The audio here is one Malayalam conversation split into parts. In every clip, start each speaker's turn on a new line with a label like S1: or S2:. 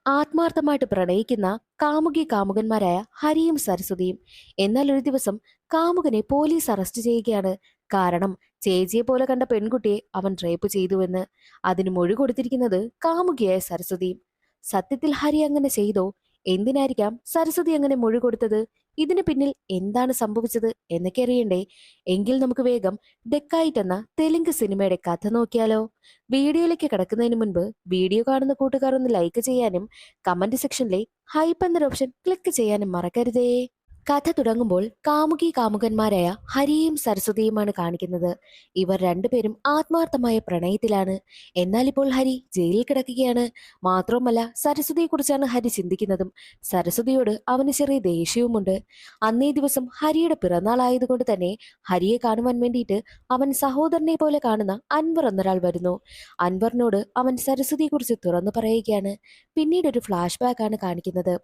S1: ആത്മാർത്ഥമായിട്ട് പ്രണയിക്കുന്ന കാമുകി കാമുകന്മാരായ ഹരിയും സരസ്വതിയും. എന്നാൽ ഒരു ദിവസം കാമുകനെ പോലീസ് അറസ്റ്റ് ചെയ്യുകയാണ്. കാരണം ചേച്ചിയെ പോലെ കണ്ട പെൺകുട്ടിയെ അവൻ റേപ്പ് ചെയ്തുവെന്ന്. അതിന് മൊഴി കൊടുത്തിരിക്കുന്നത് കാമുകിയായ സരസ്വതിയും. സത്യത്തിൽ ഹരി അങ്ങനെ ചെയ്തോ? എന്തിനായിരിക്കാം സരസ്വതി അങ്ങനെ മൊഴി കൊടുത്തത്? ഇതിന് പിന്നിൽ എന്താണ് സംഭവിച്ചത് എന്നൊക്കെ അറിയണ്ടേ? എങ്കിൽ നമുക്ക് വേഗം ഡെക്കായിറ്റ് എന്ന തെലുങ്ക് സിനിമയുടെ കഥ നോക്കിയാലോ? വീഡിയോയിലേക്ക് കിടക്കുന്നതിന് മുൻപ് വീഡിയോ കാണുന്ന കൂട്ടുകാർ ഒന്ന് ലൈക്ക് ചെയ്യാനും കമന്റ് സെക്ഷനിലെ ഹൈപ്പ് എന്നൊരു ഓപ്ഷൻ ക്ലിക്ക് ചെയ്യാനും മറക്കരുതേ. കഥ തുടങ്ങുമ്പോൾ കാമുകി കാമുകന്മാരായ ഹരിയും സരസ്വതിയുമാണ് കാണിക്കുന്നത്. ഇവർ രണ്ടുപേരും ആത്മാർത്ഥമായ പ്രണയത്തിലാണ്. എന്നാൽ ഇപ്പോൾ ഹരി ജയിലിൽ കിടക്കുകയാണ്. മാത്രവുമല്ല, സരസ്വതിയെക്കുറിച്ചാണ് ഹരി ചിന്തിക്കുന്നതും. സരസ്വതിയോട് അവന് ചെറിയ ദേഷ്യവുമുണ്ട്. അന്നേ ദിവസം ഹരിയുടെ പിറന്നാൾ ആയതുകൊണ്ട് തന്നെ ഹരിയെ കാണുവാൻ വേണ്ടിയിട്ട് അവൻ സഹോദരനെ പോലെ കാണുന്ന അൻവർ എന്നൊരാൾ വരുന്നു. അൻവറിനോട് അവൻ സരസ്വതിയെക്കുറിച്ച് തുറന്നു പറയുകയാണ്. പിന്നീട് ഒരു ഫ്ലാഷ് ബാക്ക് ആണ് കാണിക്കുന്നത്.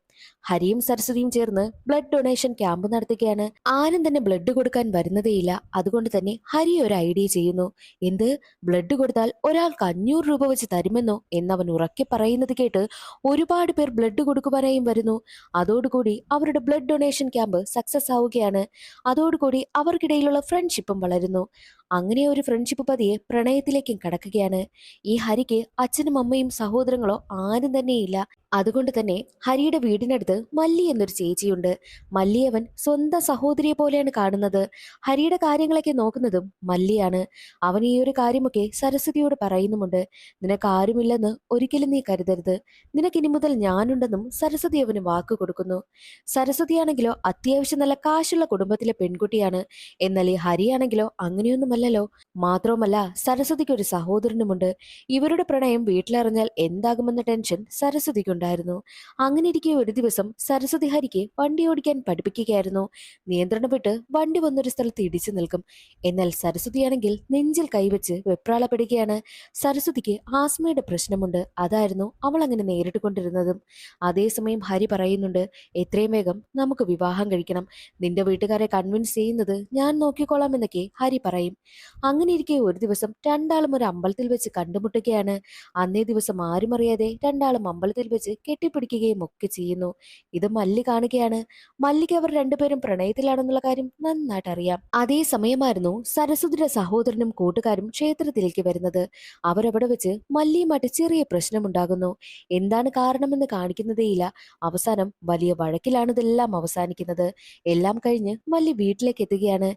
S1: ഹരിയും സരസ്വതിയും ചേർന്ന് ബ്ലഡ് ഡൊണേഷൻ ക്യാമ്പ് നടത്തുകയാണ്. ആരും തന്നെ ബ്ലഡ് കൊടുക്കാൻ വരുന്നതേയില്ല. അതുകൊണ്ട് തന്നെ ഹരി ഒരു ഐഡിയ ചെയ്യുന്നു. എന്ത്, ബ്ലഡ് കൊടുത്താൽ ഒരാൾക്ക് 500 രൂപ വെച്ച് തരുമെന്നോ എന്നവൻ ഉറക്കെ പറയുന്നത് കേട്ട് ഒരുപാട് പേർ ബ്ലഡ് കൊടുക്കുവാനായും വരുന്നു. അതോടുകൂടി അവരുടെ ബ്ലഡ് ഡൊണേഷൻ ക്യാമ്പ് സക്സസ് ആവുകയാണ്. അതോടുകൂടി അവർക്കിടയിലുള്ള ഫ്രണ്ട്ഷിപ്പും വളരുന്നു. അങ്ങനെ ഒരു ഫ്രണ്ട്ഷിപ്പ് പതിയെ പ്രണയത്തിലേക്കും കടക്കുകയാണ്. ഈ ഹരിക്ക് അച്ഛനും അമ്മയും സഹോദരങ്ങളോ ആരും തന്നെയില്ല. അതുകൊണ്ട് തന്നെ ഹരിയുടെ വീടിനടുത്ത് മല്ലി എന്നൊരു ചേച്ചിയുണ്ട്. മല്ലിയവൻ സ്വന്തം സഹോദരിയെ പോലെയാണ് കാണുന്നത്. ഹരിയുടെ കാര്യങ്ങളൊക്കെ നോക്കുന്നതും മല്ലിയാണ്. അവൻ ഈ ഒരു കാര്യമൊക്കെ സരസ്വതിയോട് പറയുന്നുമുണ്ട്. നിനക്ക് ആരുമില്ലെന്ന് ഒരിക്കലും നീ കരുതരുത്. നിനക്കിനി മുതൽ ഞാനുണ്ടെന്നും സരസ്വതി അവന് വാക്ക് കൊടുക്കുന്നു. സരസ്വതിയാണെങ്കിലോ അത്യാവശ്യം നല്ല കാശുള്ള കുടുംബത്തിലെ പെൺകുട്ടിയാണ്. എന്നാൽ ഈ ഹരിയാണെങ്കിലോ അങ്ങനെയൊന്നുമല്ലല്ലോ. മാത്രവുമല്ല, സരസ്വതിക്ക് ഒരു സഹോദരനുമുണ്ട്. ഇവരുടെ പ്രണയം വീട്ടിലറിഞ്ഞാൽ എന്താകുമെന്ന ടെൻഷൻ സരസ്വതിക്കുണ്ടായിരുന്നു. അങ്ങനെ ഇരിക്കെ ഒരു ദിവസം സരസ്വതി ഹരിക്ക് വണ്ടി ഓടിക്കാൻ പഠിപ്പിക്കുകയായിരുന്നു. നിയന്ത്രണം വിട്ട് വണ്ടി വന്നൊരു സ്ഥലത്ത് ഇടിച്ചു നിൽക്കും. എന്നാൽ സരസ്വതിയാണെങ്കിൽ നെഞ്ചിൽ കൈവച്ച് വെപ്രാളപ്പെടുകയാണ്. സരസ്വതിക്ക് ആസ്മയുടെ പ്രശ്നമുണ്ട്. അതായിരുന്നു അവൾ അങ്ങനെ നേരിട്ടുകൊണ്ടിരുന്നതും. അതേസമയം ഹരി പറയുന്നുണ്ട്, എത്രയും വേഗം നമുക്ക് വിവാഹം കഴിക്കണം. നിന്റെ വീട്ടുകാരെ കൺവിൻസ് ചെയ്യുന്നത് ഞാൻ നോക്കിക്കോളാം എന്നൊക്കെ ഹരി പറയും. അങ്ങനെ ഇരിക്കെ ഒരു ദിവസം രണ്ടാളും ഒരു അമ്പലത്തിൽ വെച്ച് കണ്ടുമുട്ടുകയാണ്. അന്നേ ദിവസം ആരും അറിയാതെ രണ്ടാളും അമ്പലത്തിൽ വെച്ച് കെട്ടിപ്പിടിക്കുകയും ഒക്കെ ചെയ്യുന്നു. ഇത് മല്ലി കാണുകയാണ്. മല്ലിക്ക് അവർ രണ്ടുപേരും പ്രണയത്തിലാണെന്നുള്ള കാര്യം നന്നായിട്ട് അറിയാം. അതേ സമയമായിരുന്നു സരസ്വതിയുടെ സഹോദരനും കൂട്ടുകാരും ക്ഷേത്രത്തിലേക്ക് വരുന്നത്. അവരവിടെ വെച്ച് മല്ലിയുമായിട്ട് ചെറിയ പ്രശ്നമുണ്ടാകുന്നു. എന്താണ് കാരണമെന്ന് കാണിക്കുന്നതേയില്ല. അവസാനം വലിയ വഴക്കിലാണ് ഇതെല്ലാം അവസാനിക്കുന്നത്. എല്ലാം കഴിഞ്ഞ് മല്ലി വീട്ടിലേക്ക് എത്തുകയാണ്.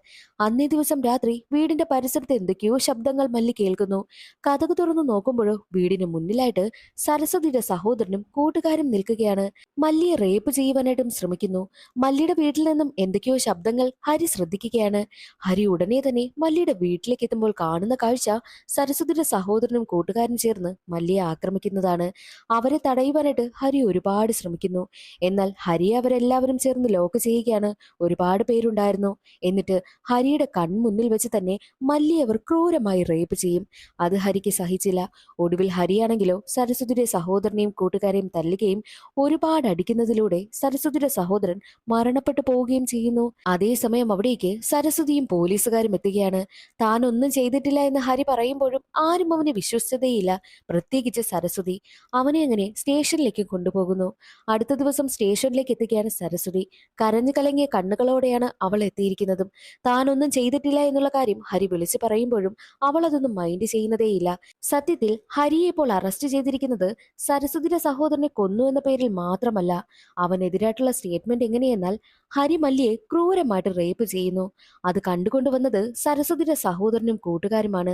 S1: അന്നേ ദിവസം രാത്രി വീടിന്റെ പരിസരത്ത് എന്തൊക്കെയോ ശബ്ദങ്ങൾ മല്ലി കേൾക്കുന്നു. കതക് തുറന്നു നോക്കുമ്പോഴോ വീടിന് മുന്നിലായിട്ട് സരസ്വതിയുടെ സഹോദരനും കൂട്ടുകാരും നിൽക്കുകയാണ്. മല്ലിയെ റേപ്പ് ചെയ്യുവാനായിട്ടും ശ്രമിക്കുന്നു. മല്ലിയുടെ വീട്ടിൽ നിന്നും എന്തൊക്കെയോ ശബ്ദങ്ങൾ ഹരി ശ്രദ്ധിക്കുകയാണ്. ഹരി ഉടനെ തന്നെ മല്ലിയുടെ വീട്ടിലേക്ക് എത്തുമ്പോൾ കാണുന്ന കാഴ്ച സരസ്വതിയുടെ സഹോദരനും കൂട്ടുകാരും ചേർന്ന് മല്ലിയെ ആക്രമിക്കുന്നതാണ്. അവരെ തടയുവാനായിട്ട് ഹരി ഒരുപാട് ശ്രമിക്കുന്നു. എന്നാൽ ഹരിയെ അവരെല്ലാവരും ചേർന്ന് ലോക്ക് ചെയ്യുകയാണ്. ഒരുപാട് പേരുണ്ടായിരുന്നു. എന്നിട്ട് ഹരിയുടെ കൺമുന്നിൽ വെച്ച് തന്നെ മല്ലിയെ അവർ ക്രൂരമായി റേപ്പ് ചെയ്യും. അത് ഹരിക്ക് സഹിച്ചില്ല. ഒടുവിൽ ഹരിയാണെങ്കിലോ സരസ്വതിയുടെ സഹോദരനെയും കൂട്ടുകാരെയും തല്ലുകയും ഒരുപാട് അടിക്കുന്നതിലൂടെ സരസ്വതിയുടെ സഹോദരൻ മരണപ്പെട്ടു പോവുകയും ചെയ്യുന്നു. അതേസമയം അവിടേക്ക് സരസ്വതിയും പോലീസുകാരും എത്തുകയാണ്. താൻ ഒന്നും ചെയ്തിട്ടില്ല എന്ന് ഹരി പറയുമ്പോഴും ആരും അവനെ വിശ്വസിച്ചതേയില്ല. പ്രത്യേകിച്ച് സരസ്വതി. അവനെ അങ്ങനെ സ്റ്റേഷനിലേക്ക് കൊണ്ടുപോകുന്നു. അടുത്ത ദിവസം സ്റ്റേഷനിലേക്ക് എത്തുകയാണ് സരസ്വതി. കരഞ്ഞു കലങ്ങിയ കണ്ണുകളോടെയാണ് അവൾ എത്തിയിരിക്കുന്നതും. താൻ ഒന്നും ചെയ്തിട്ടില്ല എന്നുള്ള കാര്യം ഹരി വിളിച്ചു പറയുമ്പോഴും അവൾ അതൊന്നും മൈൻഡ് ചെയ്യുന്നതേയില്ല. സത്യത്തിൽ ഹരിയെ ഇപ്പോൾ അറസ്റ്റ് ചെയ്തിരിക്കുന്നത് സരസ്വതിയുടെ സഹോദരനെ കൊന്നു എന്ന പേരിൽ മാത്രമല്ല. അവനെതിരായിട്ടുള്ള സ്റ്റേറ്റ്മെന്റ് എങ്ങനെയെന്നാൽ ഹരി മല്ലിയെ ക്രൂരമായിട്ട് റേപ്പ് ചെയ്യുന്നു. അത് കണ്ടുകൊണ്ടുവന്നത് സരസ്വതിയുടെ സഹോദരനും കൂട്ടുകാരുമാണ്.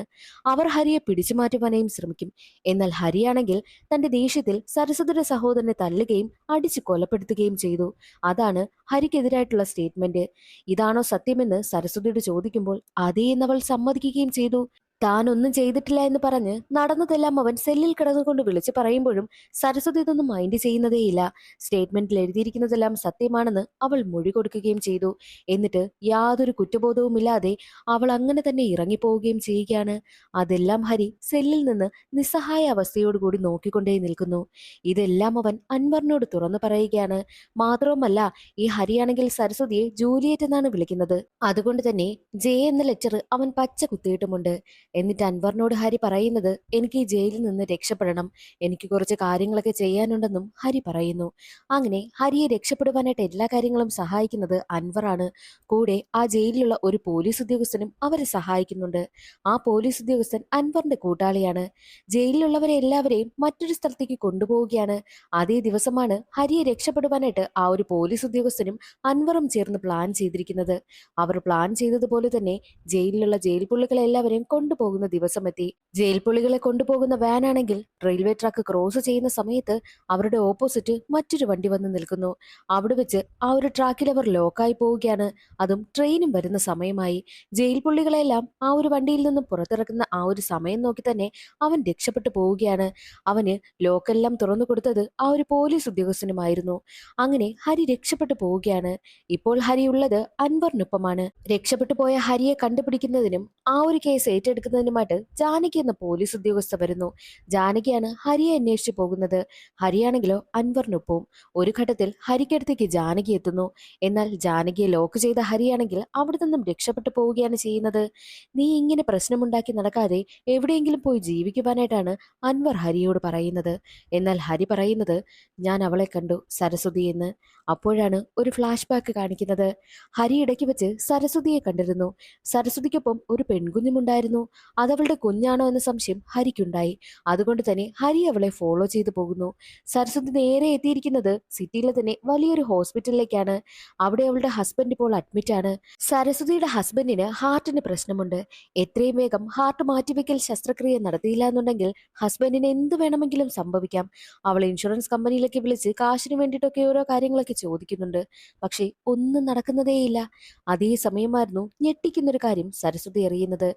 S1: അവർ ഹരിയെ പിടിച്ചു മാറ്റുവാനായും ശ്രമിക്കും. എന്നാൽ ഹരിയാണെങ്കിൽ തന്റെ ദേഷ്യത്തിൽ സരസ്വതിയുടെ സഹോദരനെ തല്ലുകയും അടിച്ചു കൊലപ്പെടുത്തുകയും ചെയ്തു. അതാണ് ഹരിക്കെതിരായിട്ടുള്ള സ്റ്റേറ്റ്മെന്റ്. ഇതാണോ സത്യമെന്ന് സരസ്വതിയോട് ചോദിക്കുമ്പോൾ അതേ എന്നവൾ സമ്മതിക്കുകയും ചെയ്തു. താൻ ഒന്നും ചെയ്തിട്ടില്ല എന്ന് പറഞ്ഞ് നടന്നതെല്ലാം അവൻ സെല്ലിൽ കിടന്നുകൊണ്ട് വിളിച്ചു പറയുമ്പോഴും സരസ്വതി ഇതൊന്നും മൈൻഡ് ചെയ്യുന്നതേയില്ല. സ്റ്റേറ്റ്മെന്റിൽ എഴുതിയിരിക്കുന്നതെല്ലാം സത്യമാണെന്ന് അവൾ മൊഴി കൊടുക്കുകയും ചെയ്തു. എന്നിട്ട് യാതൊരു കുറ്റബോധവുമില്ലാതെ അവൾ അങ്ങനെ തന്നെ ഇറങ്ങിപ്പോവുകയും ചെയ്യുകയാണ്. അതെല്ലാം ഹരി സെല്ലിൽ നിന്ന് നിസ്സഹായ അവസ്ഥയോടുകൂടി നോക്കിക്കൊണ്ടേ നിൽക്കുന്നു. ഇതെല്ലാം അവൻ അൻവറിനോട് തുറന്നു പറയുകയാണ്. മാത്രവുമല്ല, ഈ ഹരിയാണെങ്കിൽ സരസ്വതിയെ ജൂലിയറ്റ് എന്നാണ് വിളിക്കുന്നത്. അതുകൊണ്ട് തന്നെ ജെ എന്ന ലെറ്റർ അവൻ പച്ച കുത്തിയിട്ടുമുണ്ട്. എന്നിട്ട് അൻവറിനോട് ഹരി പറയുന്നത് എനിക്ക് ഈ ജയിലിൽ നിന്ന് രക്ഷപ്പെടണം, എനിക്ക് കുറച്ച് കാര്യങ്ങളൊക്കെ ചെയ്യാനുണ്ടെന്നും ഹരി പറയുന്നു. അങ്ങനെ ഹരിയെ രക്ഷപ്പെടുവാനായിട്ട് എല്ലാ കാര്യങ്ങളും സഹായിക്കുന്നത് അൻവറാണ്. കൂടെ ആ ജയിലിലുള്ള ഒരു പോലീസ് ഉദ്യോഗസ്ഥനും അവരെ സഹായിക്കുന്നുണ്ട്. ആ പോലീസ് ഉദ്യോഗസ്ഥൻ അൻവറിന്റെ കൂട്ടാളിയാണ്. ജയിലിലുള്ളവരെ എല്ലാവരെയും മറ്റൊരു സ്ഥലത്തേക്ക് കൊണ്ടുപോവുകയാണ്. അതേ ദിവസമാണ് ഹരിയെ രക്ഷപ്പെടുവാനായിട്ട് ആ ഒരു പോലീസ് ഉദ്യോഗസ്ഥനും അൻവറും ചേർന്ന് പ്ലാൻ ചെയ്തിരിക്കുന്നത്. അവർ പ്ലാൻ ചെയ്തതുപോലെ തന്നെ ജയിലിലുള്ള ജയിൽ പുള്ളികളെ എല്ലാവരെയും കൊണ്ടുപോകുന്ന ദിവസമെത്തി. ജയിൽ പുള്ളികളെ കൊണ്ടുപോകുന്ന വാനാണെങ്കിൽ റെയിൽവേ ട്രാക്ക് ക്രോസ് ചെയ്യുന്ന സമയത്ത് അവരുടെ ഓപ്പോസിറ്റ് മറ്റൊരു വണ്ടി വന്ന് നിൽക്കുന്നു. അവിടെ വെച്ച് ആ ഒരു ട്രാക്കിൽ അവർ ലോക്കായി പോവുകയാണ്. അതും ട്രെയിനും വരുന്ന സമയമായി. ജയിൽ പുള്ളികളെല്ലാം ആ ഒരു വണ്ടിയിൽ നിന്നും പുറത്തിറക്കുന്ന ആ ഒരു സമയം നോക്കി തന്നെ അവൻ രക്ഷപ്പെട്ടു പോവുകയാണ്. അവന് ലോക്കെല്ലാം തുറന്നു കൊടുത്തത് ആ ഒരു പോലീസ് ഉദ്യോഗസ്ഥനുമായിരുന്നു. അങ്ങനെ ഹരി രക്ഷപ്പെട്ടു പോവുകയാണ്. ഇപ്പോൾ ഹരി ഉള്ളത് അൻവറിനൊപ്പമാണ്. രക്ഷപ്പെട്ടു പോയ ഹരിയെ കണ്ടുപിടിക്കുന്നതിനും ആ ഒരു കേസ് ഏറ്റെടുക്കുന്നതിനുമായിട്ട് ജാനകി എന്ന പോലീസ് ഉദ്യോഗസ്ഥ വരുന്നു. ജാനകിയാണ് ഹരിയെ അന്വേഷിച്ചു പോകുന്നത്. ഹരിയാണെങ്കിലോ അൻവറിനൊപ്പവും. ഒരു ഘട്ടത്തിൽ ഹരിക്കടുത്തേക്ക് ജാനകി എത്തുന്നു. എന്നാൽ ജാനകിയെ ലോക്ക് ചെയ്ത ഹരിയാണെങ്കിൽ അവിടെ നിന്നും രക്ഷപ്പെട്ടു പോവുകയാണ് ചെയ്യുന്നത്. നീ ഇങ്ങനെ പ്രശ്നമുണ്ടാക്കി നടക്കാതെ എവിടെയെങ്കിലും പോയി ജീവിക്കുവാനായിട്ടാണ് അൻവർ ഹരിയോട് പറയുന്നത്. എന്നാൽ ഹരി പറയുന്നത് ഞാൻ അവളെ കണ്ടു സരസ്വതി എന്ന്. അപ്പോഴാണ് ഒരു ഫ്ലാഷ് ബാക്ക് കാണിക്കുന്നത്. ഹരി ഇടയ്ക്ക് വെച്ച് സരസ്വതിയെ കണ്ടിരുന്നു. സരസ്വതിക്കൊപ്പം ഒരു പെൺകുഞ്ഞുമുണ്ടായിരുന്നു. അതവളുടെ കുഞ്ഞാണോ എന്ന സംശയം ഹരിക്കുണ്ടായി. അതുകൊണ്ട് തന്നെ ഹരി അവളെ ഫോളോ ചെയ്തു പോകുന്നു. സരസ്വതി നേരെ എത്തിയിരിക്കുന്നത് സിറ്റിയിലെ തന്നെ വലിയൊരു ഹോസ്പിറ്റലിലേക്കാണ്. അവിടെ അവളുടെ ഹസ്ബൻഡ് ഇപ്പോൾ അഡ്മിറ്റ് ആണ്. സരസ്വതിയുടെ ഹസ്ബൻഡിന് ഹാർട്ടിന് പ്രശ്നമുണ്ട്. എത്രയും വേഗം ഹാർട്ട് മാറ്റിവെക്കൽ ശസ്ത്രക്രിയ നടത്തിയില്ല എന്നുണ്ടെങ്കിൽ ഹസ്ബൻഡിന് എന്ത് വേണമെങ്കിലും സംഭവിക്കാം. അവൾ ഇൻഷുറൻസ് കമ്പനിയിലേക്ക് വിളിച്ച് കാശിന് വേണ്ടിയിട്ടൊക്കെ ഓരോ കാര്യങ്ങളൊക്കെ ചോദിക്കുന്നുണ്ട്. പക്ഷേ ഒന്നും നടക്കുന്നതേയില്ല. അതേ സമയമായിരുന്നു ഞെട്ടിക്കുന്നൊരു കാര്യം സരസ്വതി അറിയുന്നത്.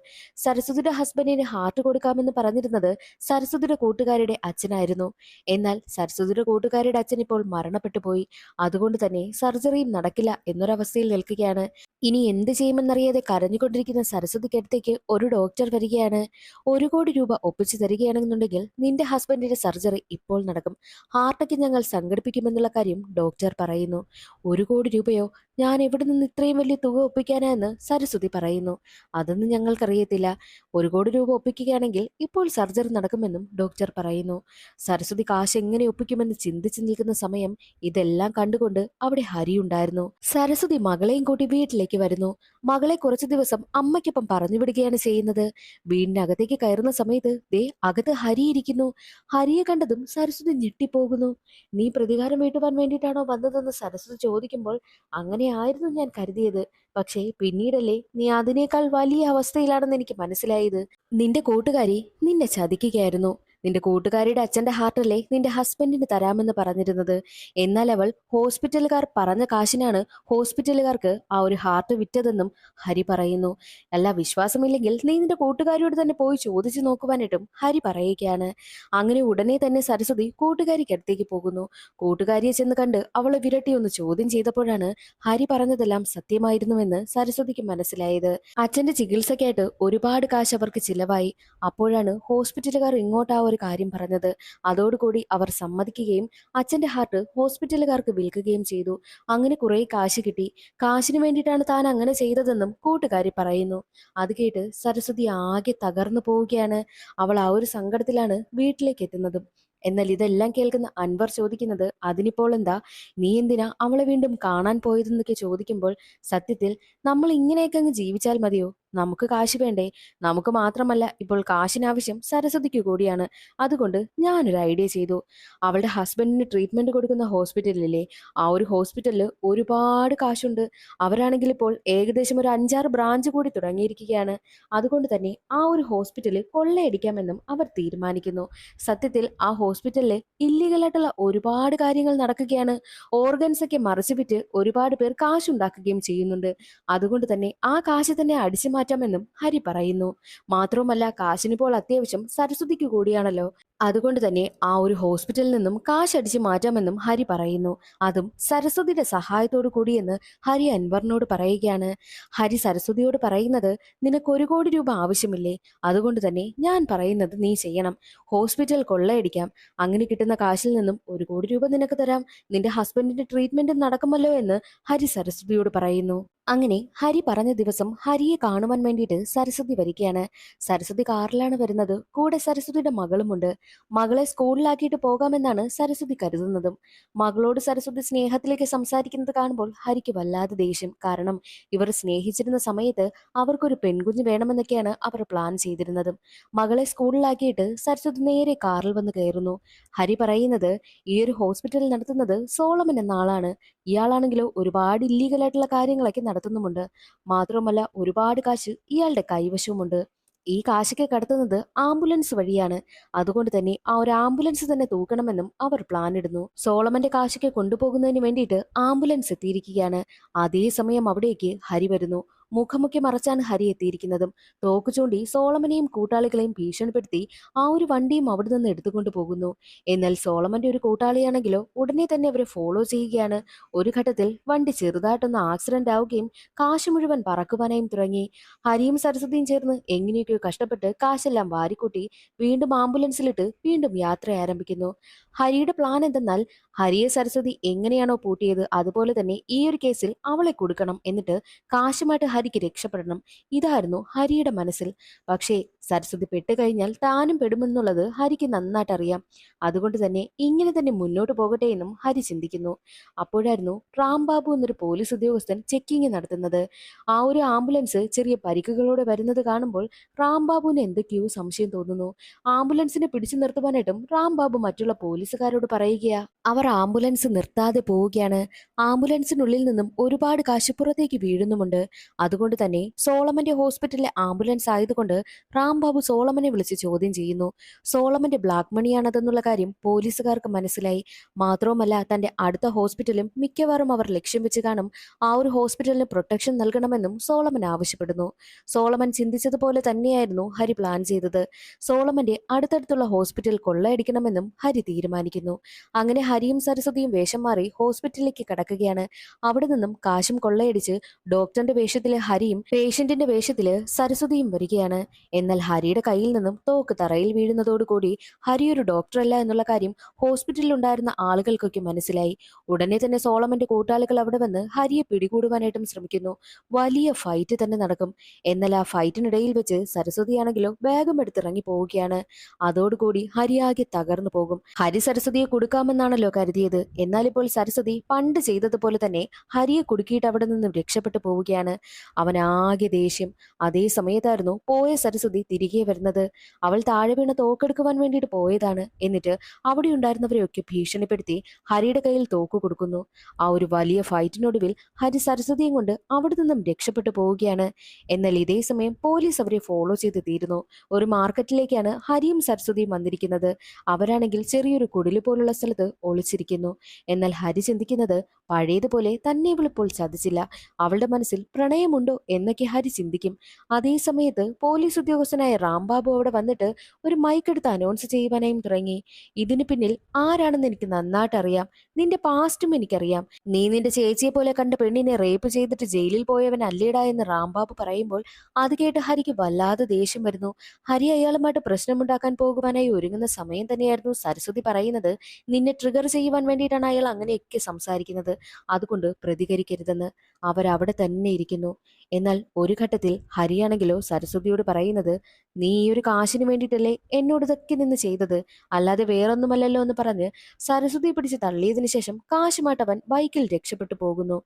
S1: സരസ്വതിയുടെ ഹസ്ബൻഡിന് ഹാർട്ട് കൊടുക്കാമെന്ന് പറഞ്ഞിരുന്നത് സരസ്വതിയുടെ കൂട്ടുകാരുടെ അച്ഛനായിരുന്നു. എന്നാൽ സരസ്വതിയുടെ കൂട്ടുകാരുടെ അച്ഛൻ ഇപ്പോൾ മരണപ്പെട്ടു പോയി. അതുകൊണ്ട് തന്നെ സർജറിയും നടക്കില്ല എന്നൊരവസ്ഥയിൽ നിൽക്കുകയാണ്. ഇനി എന്ത് ചെയ്യുമെന്നറിയാതെ കരഞ്ഞുകൊണ്ടിരിക്കുന്ന സരസ്വതിക്കടുത്തേക്ക് ഒരു ഡോക്ടർ വരികയാണ്. 1 കോടി രൂപ ഒപ്പിച്ചു തരികയാണെന്നുണ്ടെങ്കിൽ നിന്റെ ഹസ്ബൻഡിന്റെ സർജറി ഇപ്പോൾ നടക്കും. ഹാർട്ടൊക്കെ ഞങ്ങൾ സംഘടിപ്പിക്കുമെന്നുള്ള കാര്യം ഡോക്ടർ പറയുന്നു. 1 കോടി രൂപയോ? ഞാൻ എവിടെ നിന്ന് ഇത്രയും വലിയ തുക ഒപ്പിക്കാനാ എന്ന് സരസ്വതി പറയുന്നു. അതൊന്നും ഞങ്ങൾക്കറിയത്തില്ല. 1 കോടി രൂപ ഒപ്പിക്കുകയാണെങ്കിൽ ഇപ്പോൾ സർജറി നടക്കുമെന്നും ഡോക്ടർ പറയുന്നു. സരസ്വതി കാശ് എങ്ങനെ ഒപ്പിക്കുമെന്ന് ചിന്തിച്ചു നിൽക്കുന്ന സമയം ഇതെല്ലാം കണ്ടുകൊണ്ട് അവിടെ ഹരി ഉണ്ടായിരുന്നു. സരസ്വതി മകളെയും കൂട്ടി വീട്ടിലേക്ക് വരുന്നു. മകളെ കുറച്ചു ദിവസം അമ്മയ്ക്കൊപ്പം പറഞ്ഞു വിടുകയാണ് ചെയ്യുന്നത്. വീടിനകത്തേക്ക് കയറുന്ന സമയത്ത് ദേ അകത്ത് ഹരി ഇരിക്കുന്നു. ഹരിയെ കണ്ടതും സരസ്വതി ഞെട്ടിപ്പോകുന്നു. നീ പ്രതികാരം വീട്ടുവാൻ വേണ്ടിയിട്ടാണോ വന്നതെന്ന് സരസ്വതി ചോദിക്കുമ്പോൾ അങ്ങനെയായിരുന്നു ഞാൻ കരുതിയത്. പക്ഷേ പിന്നീടല്ലേ നീ അതിനേക്കാൾ വലിയ അവസ്ഥയിലാണെന്ന് എനിക്ക് മനസ്സിലായത്. നിന്റെ കൂട്ടുകാരി നിന്നെ ചതിക്കുകയായിരുന്നു. നിന്റെ കൂട്ടുകാരിയുടെ അച്ഛന്റെ ഹാർട്ടല്ലേ നിന്റെ ഹസ്ബൻഡിന് തരാമെന്ന് പറഞ്ഞിരുന്നത്. എന്നാൽ അവൾ ഹോസ്പിറ്റലുകാർ പറഞ്ഞ കാശിനാണ് ഹോസ്പിറ്റലുകാർക്ക് ആ ഒരു ഹാർട്ട് വിറ്റതെന്നും ഹരി പറയുന്നു. അല്ല, വിശ്വാസമില്ലെങ്കിൽ നീ നിന്റെ കൂട്ടുകാരിയോട് തന്നെ പോയി ചോദിച്ചു നോക്കുവാനായിട്ടും ഹരി പറയുകയാണ്. അങ്ങനെ ഉടനെ തന്നെ സരസ്വതി കൂട്ടുകാരിക്കടുത്തേക്ക് പോകുന്നു. കൂട്ടുകാരിയെ ചെന്ന് കണ്ട് അവളെ വിരട്ടി ഒന്ന് ചോദ്യം ചെയ്തപ്പോഴാണ് ഹരി പറഞ്ഞതെല്ലാം സത്യമായിരുന്നുവെന്ന് സരസ്വതിക്ക് മനസ്സിലായത്. അച്ഛന്റെ ചികിത്സയ്ക്കായിട്ട് ഒരുപാട് കാശ് അവർക്ക് ചിലവായി. അപ്പോഴാണ് ഹോസ്പിറ്റലുകാർ ഇങ്ങോട്ട് ആ ഒരു കാര്യം പറഞ്ഞത്. അതോടുകൂടി അവർ സമ്മതിക്കുകയും അച്ഛന്റെ ഹാർട്ട് ഹോസ്പിറ്റലുകാർക്ക് വിൽക്കുകയും ചെയ്തു. അങ്ങനെ കുറെ കാശ് കിട്ടി. കാശിന് വേണ്ടിയിട്ടാണ് താൻ അങ്ങനെ ചെയ്തതെന്നും കൂട്ടുകാരി പറയുന്നു. അത് കേട്ട് സരസ്വതി ആകെ തകർന്നു പോവുകയാണ്. അവൾ ആ ഒരു സങ്കടത്തിലാണ് വീട്ടിലേക്ക് എത്തുന്നതും. എന്നാൽ ഇതെല്ലാം കേൾക്കുന്ന അൻവർ ചോദിക്കുന്നത് അതിനിപ്പോൾ എന്താ, നീ എന്തിനാ അവളെ വീണ്ടും കാണാൻ പോയതെന്നൊക്കെ ചോദിക്കുമ്പോൾ സത്യത്തിൽ നമ്മൾ ഇങ്ങനെയൊക്കെ അങ്ങ് ജീവിച്ചാൽ മതിയോ? നമുക്ക് കാശ് വേണ്ടേ? നമുക്ക് മാത്രമല്ല, ഇപ്പോൾ കാശിനാവശ്യം സരസ്വതിക്ക് കൂടിയാണ്. അതുകൊണ്ട് ഞാനൊരു ഐഡിയ ചെയ്തു. അവളുടെ ഹസ്ബൻഡിന് ട്രീറ്റ്മെന്റ് കൊടുക്കുന്ന ഹോസ്പിറ്റലിലെ ആ ഒരു ഹോസ്പിറ്റലിൽ ഒരുപാട് കാശുണ്ട്. അവരാണെങ്കിൽ ഇപ്പോൾ ഏകദേശം ഒരു 5-6 ബ്രാഞ്ച് കൂടി തുടങ്ങിയിരിക്കുകയാണ്. അതുകൊണ്ട് തന്നെ ആ ഒരു ഹോസ്പിറ്റലിൽ കൊള്ളയടിക്കാമെന്നും അവർ തീരുമാനിക്കുന്നു. സത്യത്തിൽ ആ ഹോസ്പിറ്റലിൽ ഇല്ലീഗലായിട്ടുള്ള ഒരുപാട് കാര്യങ്ങൾ നടക്കുകയാണ്. ഓർഗൻസ് ഒക്കെ മറിച്ചുവിറ്റ് ഒരുപാട് പേർ കാശുണ്ടാക്കുകയും ചെയ്യുന്നുണ്ട്. അതുകൊണ്ട് തന്നെ ആ കാശ് തന്നെ അടിച്ചു മാറ്റാമെന്നും ഹരി പറയുന്നു. മാത്രവുമല്ല, കാശിനിപ്പോൾ അത്യാവശ്യം സരസ്വതിക്ക് കൂടിയാണല്ലോ. അതുകൊണ്ട് തന്നെ ആ ഒരു ഹോസ്പിറ്റലിൽ നിന്നും കാശ് അടിച്ചു മാറ്റാമെന്നും ഹരി പറയുന്നു. അതും സരസ്വതിയുടെ സഹായത്തോടു കൂടിയെന്ന് ഹരി അൻവറിനോട് പറയുകയാണ്. ഹരി സരസ്വതിയോട് പറയുന്നത് നിനക്ക് 1 കോടി രൂപ ആവശ്യമില്ലേ? അതുകൊണ്ട് തന്നെ ഞാൻ പറയുന്നത് നീ ചെയ്യണം. ഹോസ്പിറ്റൽ കൊള്ളയടിക്കാം. അങ്ങനെ കിട്ടുന്ന കാശിൽ നിന്നും 1 കോടി രൂപ നിനക്ക് തരാം. നിന്റെ ഹസ്ബൻഡിന്റെ ട്രീറ്റ്മെന്റ് നടക്കുമല്ലോ എന്ന് ഹരി സരസ്വതിയോട് പറയുന്നു. അങ്ങനെ ഹരി പറഞ്ഞ ദിവസം ഹരിയെ കാണുവാൻ വേണ്ടിയിട്ട് സരസ്വതി വരികയാണ്. സരസ്വതി കാറിലാണ് വരുന്നത്. കൂടെ സരസ്വതിയുടെ മകളുമുണ്ട്. മകളെ സ്കൂളിലാക്കിയിട്ട് പോകാമെന്നാണ് സരസ്വതി കരുതുന്നതും. മകളോട് സരസ്വതി സ്നേഹത്തിലേക്ക് സംസാരിക്കുന്നത് കാണുമ്പോൾ ഹരിക്ക് വല്ലാതെ ദേഷ്യം. കാരണം ഇവർ സ്നേഹിച്ചിരുന്ന സമയത്ത് അവർക്കൊരു പെൺകുഞ്ഞ് വേണമെന്നൊക്കെയാണ് അവർ പ്ലാൻ ചെയ്തിരുന്നതും. മകളെ സ്കൂളിലാക്കിയിട്ട് സരസ്വതി നേരെ കാറിൽ വന്ന് കയറുന്നു. ഹരി പറയുന്നത് ഈ ഒരു ഹോസ്പിറ്റൽ നടത്തുന്നത് സോളമൻ എന്ന ആളാണ്. ഇയാളാണെങ്കിലോ ഒരുപാട് ഇല്ലീഗലായിട്ടുള്ള കാര്യങ്ങളൊക്കെ നടത്തുന്നുമുണ്ട്. മാത്രമല്ല ഒരുപാട് കാശ് ഇയാളുടെ കൈവശവുമുണ്ട്. ഈ കാശൊക്കെ കടത്തുന്നത് ആംബുലൻസ് വഴിയാണ്. അതുകൊണ്ട് തന്നെ ആ ഒരു ആംബുലൻസ് തന്നെ തൂക്കണമെന്നും അവർ പ്ലാൻ ഇടുന്നു. സോളമന്റെ കാശൊക്കെ കൊണ്ടുപോകുന്നതിന് വേണ്ടിയിട്ട് ആംബുലൻസ് എത്തിയിരിക്കുകയാണ്. അതേസമയം അവിടേക്ക് ഹരി വരുന്നു. മുഖമൊക്കെ മറച്ചാണ് ഹരി എത്തിയിരിക്കുന്നതും. തോക്ക് ചൂണ്ടി സോളമനെയും കൂട്ടാളികളെയും ഭീഷണിപ്പെടുത്തി ആ ഒരു വണ്ടിയും അവിടെ നിന്ന് എടുത്തുകൊണ്ട് പോകുന്നു. എന്നാൽ സോളമന്റെ ഒരു കൂട്ടാളിയാണെങ്കിലോ ഉടനെ തന്നെ അവരെ ഫോളോ ചെയ്യുകയാണ്. ഒരു ഘട്ടത്തിൽ വണ്ടി ചെറുതായിട്ടൊന്ന് ആക്സിഡന്റ് ആവുകയും കാശ് മുഴുവൻ പറക്കുവാനായും തുടങ്ങി. ഹരിയും സരസ്വതിയും ചേർന്ന് എങ്ങനെയൊക്കെയോ കഷ്ടപ്പെട്ട് കാശെല്ലാം വാരിക്കൂട്ടി വീണ്ടും ആംബുലൻസിലിട്ട് വീണ്ടും യാത്ര ആരംഭിക്കുന്നു. ഹരിയുടെ പ്ലാൻ എന്തെന്നാൽ ഹരിയെ സരസ്വതി എങ്ങനെയാണോ പൂട്ടിയത് അതുപോലെ തന്നെ ഈ ഒരു കേസിൽ അവളെ കൊടുക്കണം, എന്നിട്ട് കാശുമായിട്ട് ഹരിക്ക് രക്ഷപ്പെടണം. ഇതായിരുന്നു ഹരിയുടെ മനസ്സിൽ. പക്ഷേ സരസ്വതി പെട്ടുകഴിഞ്ഞാൽ താനും പെടുമെന്നുള്ളത് ഹരിക്ക് നന്നായിട്ട് അറിയാം. അതുകൊണ്ട് തന്നെ ഇങ്ങനെ തന്നെ മുന്നോട്ട് പോകട്ടെ എന്നും ഹരി ചിന്തിക്കുന്നു. അപ്പോഴായിരുന്നു റാംബാബു എന്നൊരു പോലീസ് ഉദ്യോഗസ്ഥൻ ചെക്കിങ് നടത്തുന്നത്. ആ ഒരു ആംബുലൻസ് ചെറിയ പരിക്കുകളോടെ വരുന്നത് കാണുമ്പോൾ റാംബാബുവിന് എന്തൊക്കെയോ സംശയം തോന്നുന്നു. ആംബുലൻസിനെ പിടിച്ചു നിർത്തുവാനായിട്ടും റാംബാബു മറ്റുള്ള പോലീസുകാരോട് പറയുകയാ. അവർ ആംബുലൻസ് നിർത്താതെ പോവുകയാണ്. ആംബുലൻസിനുള്ളിൽ നിന്നും ഒരുപാട് കാശ് പുറത്തേക്ക് വീഴുന്നുമുണ്ട്. അതുകൊണ്ട് തന്നെ സോളമന്റെ ഹോസ്പിറ്റലിലെ ആംബുലൻസ് ആയതുകൊണ്ട് റാംബാബു സോളമനെ വിളിച്ച് ചോദ്യം ചെയ്യുന്നു. സോളമന്റെ ബ്ലാക്ക് മണിയാണതെന്നുള്ള കാര്യം പോലീസുകാർക്ക് മനസ്സിലായി. മാത്രവുമല്ല തന്റെ അടുത്ത ഹോസ്പിറ്റലും മിക്കവാറും അവർ ലക്ഷ്യം വെച്ച് കാണും. ആ ഒരു ഹോസ്പിറ്റലിന് പ്രൊട്ടക്ഷൻ നൽകണമെന്നും സോളമൻ ആവശ്യപ്പെടുന്നു. സോളമൻ ചിന്തിച്ചതുപോലെ തന്നെയായിരുന്നു ഹരി പ്ലാൻ ചെയ്തത്. സോളമന്റെ അടുത്തടുത്തുള്ള ഹോസ്പിറ്റൽ കൊള്ളയടിക്കണമെന്നും ഹരി തീരുമാനിക്കുന്നു. അങ്ങനെ ഹരിയും സരസ്വതിയും വേഷം മാറി ഹോസ്പിറ്റലിലേക്ക് കടക്കുകയാണ്. അവിടെ നിന്നും കാശും കൊള്ളയടിച്ച് ഡോക്ടറിന്റെ വേഷത്തിലെ ഹരിയും പേഷ്യന്റിന്റെ വേഷത്തില് സരസ്വതിയും വരികയാണ്. എന്നാൽ ഹരിയുടെ കയ്യിൽ നിന്നും തോക്ക് തറയിൽ വീഴുന്നതോടുകൂടി ഹരി ഒരു ഡോക്ടറല്ല എന്നുള്ള കാര്യം ഹോസ്പിറ്റലിൽ ഉണ്ടായിരുന്ന ആളുകൾക്കൊക്കെ മനസ്സിലായി. ഉടനെ തന്നെ സോളമന്റെ കൂട്ടാളികൾ അവിടെ വന്ന് ഹരിയെ പിടികൂടുവാനായിട്ടും ശ്രമിക്കുന്നു. വലിയ ഫൈറ്റ് തന്നെ നടക്കും. എന്നാൽ ആ ഫൈറ്റിനിടയിൽ വെച്ച് സരസ്വതിയാണെങ്കിലോ വേഗം എടുത്തിറങ്ങി പോവുകയാണ്. അതോടുകൂടി ഹരി ആകെ തകർന്നു പോകും. ഹരി സരസ്വതിയെ കൊടുക്കാമെന്നാണല്ലോ കരുതിയത്. എന്നാൽ ഇപ്പോൾ സരസ്വതി പണ്ട് ചെയ്തതുപോലെ തന്നെ ഹരിയെ കുടുക്കിയിട്ട് അവിടെ നിന്നും രക്ഷപ്പെട്ടു പോവുകയാണ്. അവനാകെ ദേഷ്യം. അതേ സമയത്തായിരുന്നു പോയ സരസ്വതി തിരികെ വരുന്നത്. അവൾ താഴെ വീണ് തോക്കെടുക്കുവാൻ വേണ്ടിയിട്ട് പോയതാണ്. എന്നിട്ട് അവിടെ ഉണ്ടായിരുന്നവരെയൊക്കെ ഭീഷണിപ്പെടുത്തി ഹരിയുടെ കയ്യിൽ തോക്ക് കൊടുക്കുന്നു. ആ ഒരു വലിയ ഫൈറ്റിനൊടുവിൽ ഹരി സരസ്വതിയും കൊണ്ട് അവിടെ നിന്നും രക്ഷപ്പെട്ടു പോവുകയാണ്. എന്നാൽ ഇതേ സമയം പോലീസ് അവരെ ഫോളോ ചെയ്ത് തീരുന്നു. ഒരു മാർക്കറ്റിലേക്കാണ് ഹരിയും സരസ്വതിയും വന്നിരിക്കുന്നത്. അവരാണെങ്കിൽ ചെറിയൊരു കുടില് പോലുള്ള സ്ഥലത്ത് ഒളിച്ചിരിക്കുന്നു. എന്നാൽ ഹരി ചിന്തിക്കുന്നത് പഴയതുപോലെ തന്നെ ഇവളിപ്പോൾ ചതിച്ചില്ല, അവളുടെ മനസ്സിൽ പ്രണയമുണ്ടോ എന്നൊക്കെ ഹരി ചിന്തിക്കും. അതേ സമയത്ത് പോലീസ് ഉദ്യോഗസ്ഥനായ റാംബാബു അവിടെ വന്നിട്ട് ഒരു മൈക്ക് എടുത്ത് അനൗൺസ് ചെയ്യുവാനായും തുടങ്ങി. ഇതിന് പിന്നിൽ ആരാണെന്ന് എനിക്ക് നന്നായിട്ട് അറിയാം. നിന്റെ പാസ്റ്റും എനിക്കറിയാം. നീ നിന്റെ ചേച്ചിയെ പോലെ കണ്ട പെണ്ണിനെ റേപ്പ് ചെയ്തിട്ട് ജയിലിൽ പോയവൻ അല്ലേടാ എന്ന് റാംബാബു പറയുമ്പോൾ അത് കേട്ട് ഹരിക്ക് വല്ലാതെ ദേഷ്യം വരുന്നു. ഹരി അയാളുമായിട്ട് പ്രശ്നമുണ്ടാക്കാൻ പോകുവാനായി ഒരുങ്ങുന്ന സമയം തന്നെയായിരുന്നു സരസ്വതി പറയുന്നത്, നിന്നെ ട്രിഗർ ചെയ്യുവാൻ വേണ്ടിയിട്ടാണ് അയാൾ അങ്ങനെയൊക്കെ സംസാരിക്കുന്നത്, അതുകൊണ്ട് പ്രതികരിക്കരുതെന്ന്. അവരവിടെ തന്നെ ഇരിക്കുന്നു. എന്നാൽ ഒരു ഘട്ടത്തിൽ ഹരിയാണെങ്കിലോ സരസ്വതിയോട് പറയുന്നത്, നീ ഈ ഒരു കാശിന് വേണ്ടിയിട്ടല്ലേ എന്നോട് ഇതൊക്കെ നിന്ന് ചെയ്തത്, അല്ലാതെ വേറൊന്നുമല്ലല്ലോ എന്ന് പറഞ്ഞ് സരസ്വതിയെ പിടിച്ച് തള്ളിയതിനു ശേഷം കാശുമായിട്ട് അവൻ ബൈക്കിൽ രക്ഷപ്പെട്ടു പോകുന്നു.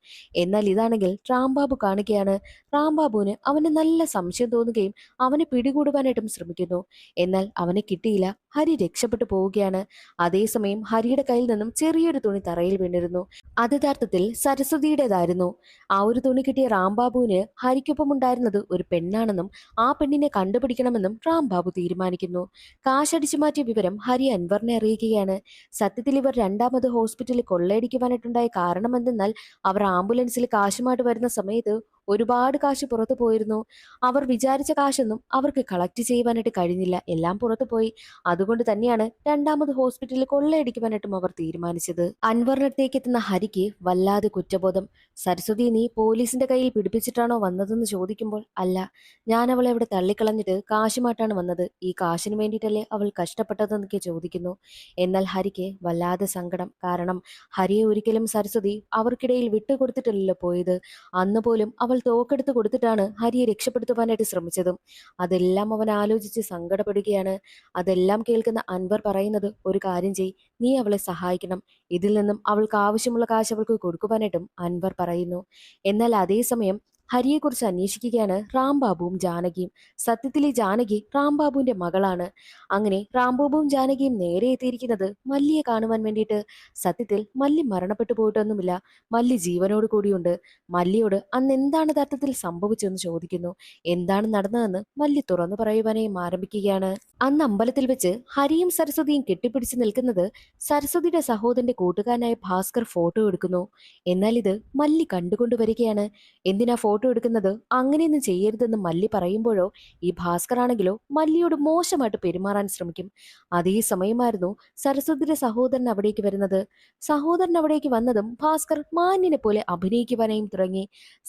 S1: എന്നാൽ ഇതാണെങ്കിൽ റാംബാബു കാണുകയാണ്. റാംബാബുവിന് അവന് നല്ല സംശയം തോന്നുകയും അവനെ പിടികൂടുവാനായിട്ടും ശ്രമിക്കുന്നു. എന്നാൽ അവനെ കിട്ടിയില്ല. ഹരി രക്ഷപ്പെട്ടു പോവുകയാണ്. അതേസമയം ഹരിയുടെ കയ്യിൽ നിന്നും ചെറിയൊരു തുണി തറയിൽ വീണിരുന്നു. അത് യഥാർത്ഥത്തിൽ സരസ്വതിയുടേതായിരുന്നു. ആ ഒരു തുണി കിട്ടിയ റാംബാബുവിന് ഹരിക്കൊപ്പം ഉണ്ടായിരുന്നത് ഒരു പെണ്ണാണെന്നും ആ പെണ്ണിനെ കണ്ടുപിടിക്കണമെന്നും റാംബാബു തീരുമാനിക്കുന്നു. കാശടിച്ചു മാറ്റിയ വിവരം ഹരി അൻവറിനെ അറിയിക്കുകയാണ്. സത്യത്തിൽ ഇവർ രണ്ടാമത് ഹോസ്പിറ്റലിൽ കൊള്ളയടിക്കുവാനായിട്ടുണ്ടായ കാരണം എന്തെന്നാൽ അവർ ആംബുലൻസിൽ കാശുമായിട്ട് വരുന്ന സമയത്ത് ഒരുപാട് കാശ് പുറത്തു പോയിരുന്നു. അവർ വിചാരിച്ച കാശൊന്നും അവർക്ക് കളക്ട് ചെയ്യുവാനായിട്ട് കഴിഞ്ഞില്ല. എല്ലാം പുറത്തു പോയി. അതുകൊണ്ട് തന്നെയാണ് രണ്ടാമത് ഹോസ്പിറ്റലിൽ കൊള്ളയടിക്കുവാനായിട്ടും അവർ തീരുമാനിച്ചത്. അൻവറിനടുത്തേക്ക് എത്തുന്ന ഹരിക്ക് വല്ലാതെ കുറ്റബോധം. സരസ്വതി, നീ പോലീസിന്റെ കയ്യിൽ പിടിപ്പിച്ചിട്ടാണോ വന്നതെന്ന് ചോദിക്കുമ്പോൾ, അല്ല, ഞാൻ അവളെ അവിടെ തള്ളിക്കളഞ്ഞിട്ട് കാശുമായിട്ടാണ് വന്നത്. ഈ കാശിന് വേണ്ടിയിട്ടല്ലേ അവൾ കഷ്ടപ്പെട്ടതെന്നൊക്കെ ചോദിക്കുന്നു. എന്നാൽ ഹരിക്ക് വല്ലാതെ സങ്കടം. കാരണം ഹരിയെ ഒരിക്കലും സരസ്വതി അവർക്കിടയിൽ വിട്ടുകൊടുത്തിട്ടല്ലല്ലോ പോയത്. അന്ന് പോലും അവൾ തോക്കെടുത്ത് കൊടുത്തിട്ടാണ് ഹരിയെ രക്ഷപ്പെടുത്തുവാനായിട്ട് ശ്രമിച്ചതും. അതെല്ലാം അവൻ ആലോചിച്ച് സങ്കടപ്പെടുകയാണ്. അതെല്ലാം കേൾക്കുന്ന അൻവർ പറയുന്നത്, ഒരു കാര്യം ചെയ്, നീ അവളെ സഹായിക്കണം. ഇതിൽ നിന്നും അവൾക്ക് ആവശ്യമുള്ള കാശ് അവൾക്ക് കൊടുക്കുവാനായിട്ടും അൻവർ പറയുന്നു. എന്നാൽ അതേസമയം ഹരിയെക്കുറിച്ച് അന്വേഷിക്കുകയാണ് റാംബാബുവും ജാനകിയും. സത്യത്തിൽ ഈ ജാനകി റാംബാബുവിന്റെ മകളാണ്. അങ്ങനെ റാംബാബുവും ജാനകിയും നേരെ എത്തിയിരിക്കുന്നത് മല്ലിയെ കാണുവാൻ വേണ്ടിയിട്ട്. സത്യത്തിൽ മല്ലി മരണപ്പെട്ടു പോയിട്ടൊന്നുമില്ല. മല്ലി ജീവനോട് കൂടിയുണ്ട്. മല്ലിയോട് അന്ന് എന്താണ് യഥാർത്ഥത്തിൽ സംഭവിച്ചെന്ന് ചോദിക്കുന്നു. എന്താണ് നടന്നതെന്ന് മല്ലി തുറന്നു പറയുവാനേയും ആരംഭിക്കുകയാണ്. അന്ന് അമ്പലത്തിൽ വെച്ച് ഹരിയും സരസ്വതിയും കെട്ടിപ്പിടിച്ച് നിൽക്കുന്നത് സരസ്വതിയുടെ സഹോദരന്റെ കൂട്ടുകാരനായ ഭാസ്കർ ഫോട്ടോ എടുക്കുന്നു. എന്നാൽ ഇത് മല്ലി കണ്ടുകൊണ്ട് വരികയാണ്. എന്തിനാ ഫോട്ടോ എടുക്കുന്നത്, അങ്ങനെയൊന്നും ചെയ്യരുതെന്ന് മല്ലി പറയുമ്പോഴോ ഈ ഭാസ്കർ ആണെങ്കിലോ മല്ലിയോട് മോശമായിട്ട് പെരുമാറാൻ ശ്രമിക്കും. അതേ സമയമായിരുന്നു സരസ്വതിയുടെ സഹോദരൻ അവിടേക്ക് വരുന്നത്. സഹോദരൻ അവിടേക്ക് വന്നതും ഭാസ്കർ മാന്യനെ പോലെ അഭിനയിക്കുവാനായും തുടങ്ങി.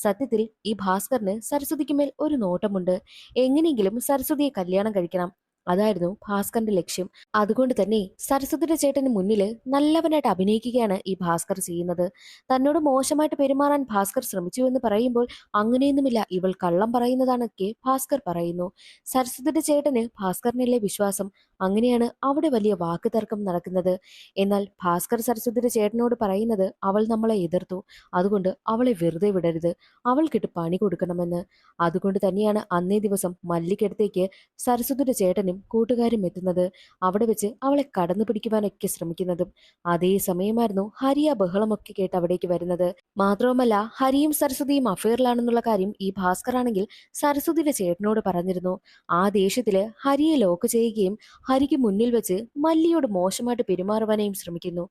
S1: സത്യത്തിൽ ഈ ഭാസ്കറിന് സരസ്വതിക്ക് മേൽ ഒരു നോട്ടമുണ്ട്. എങ്ങനെയെങ്കിലും സരസ്വതിയെ കല്യാണം കഴിക്കണം, അതായിരുന്നു ഭാസ്കറിന്റെ ലക്ഷ്യം. അതുകൊണ്ട് തന്നെ സരസ്വതിയുടെ ചേട്ടന് മുന്നിൽ നല്ലവനായിട്ട് അഭിനയിക്കുകയാണ് ഈ ഭാസ്കർ ചെയ്യുന്നത്. തന്നോട് മോശമായിട്ട് പെരുമാറാൻ ഭാസ്കർ ശ്രമിച്ചു എന്ന് പറയുമ്പോൾ, അങ്ങനെയൊന്നുമില്ല, ഇവൾ കള്ളം പറയുന്നതാണൊക്കെ ഭാസ്കർ പറയുന്നു. സരസ്വതിയുടെ ചേട്ടന് ഭാസ്കറിനല്ലേ വിശ്വാസം. അങ്ങനെയാണ് അവിടെ വലിയ വാക്ക് തർക്കം നടക്കുന്നത്. എന്നാൽ ഭാസ്കർ സരസ്വതിയുടെ ചേട്ടനോട് പറയുന്നത്, അവൾ നമ്മളെ എതിർത്തു, അതുകൊണ്ട് അവളെ വെറുതെ വിടരുത്, അവൾക്കിട്ട് പണി കൊടുക്കണമെന്ന്. അതുകൊണ്ട് തന്നെയാണ് അന്നേ ദിവസം മല്ലിക്കടുത്തേക്ക് സരസ്വതിയുടെ ചേട്ടനും കൂട്ടുകാരും എത്തുന്നത്. അവിടെ വെച്ച് അവളെ കടന്നു പിടിക്കുവാനൊക്കെ ശ്രമിക്കുന്നതും. അതേ സമയമായിരുന്നു ഹരി ആ ബഹളമൊക്കെ കേട്ട് അവിടേക്ക് വരുന്നത്. മാത്രവുമല്ല, ഹരിയും സരസ്വതിയും അഫെയറിലാണെന്നുള്ള കാര്യം ഈ ഭാസ്കർ ആണെങ്കിൽ സരസ്വതിയുടെ ചേട്ടനോട് പറഞ്ഞിരുന്നു. ആ ദേഷ്യത്തില് ഹരിയെ ലോക്ക് ചെയ്യുകയും ഹരിക്ക് മുന്നിൽ വെച്ച് മല്ലിയോട് മോശമായിട്ട് പെരുമാറുവാനേയും ശ്രമിക്കുന്നു.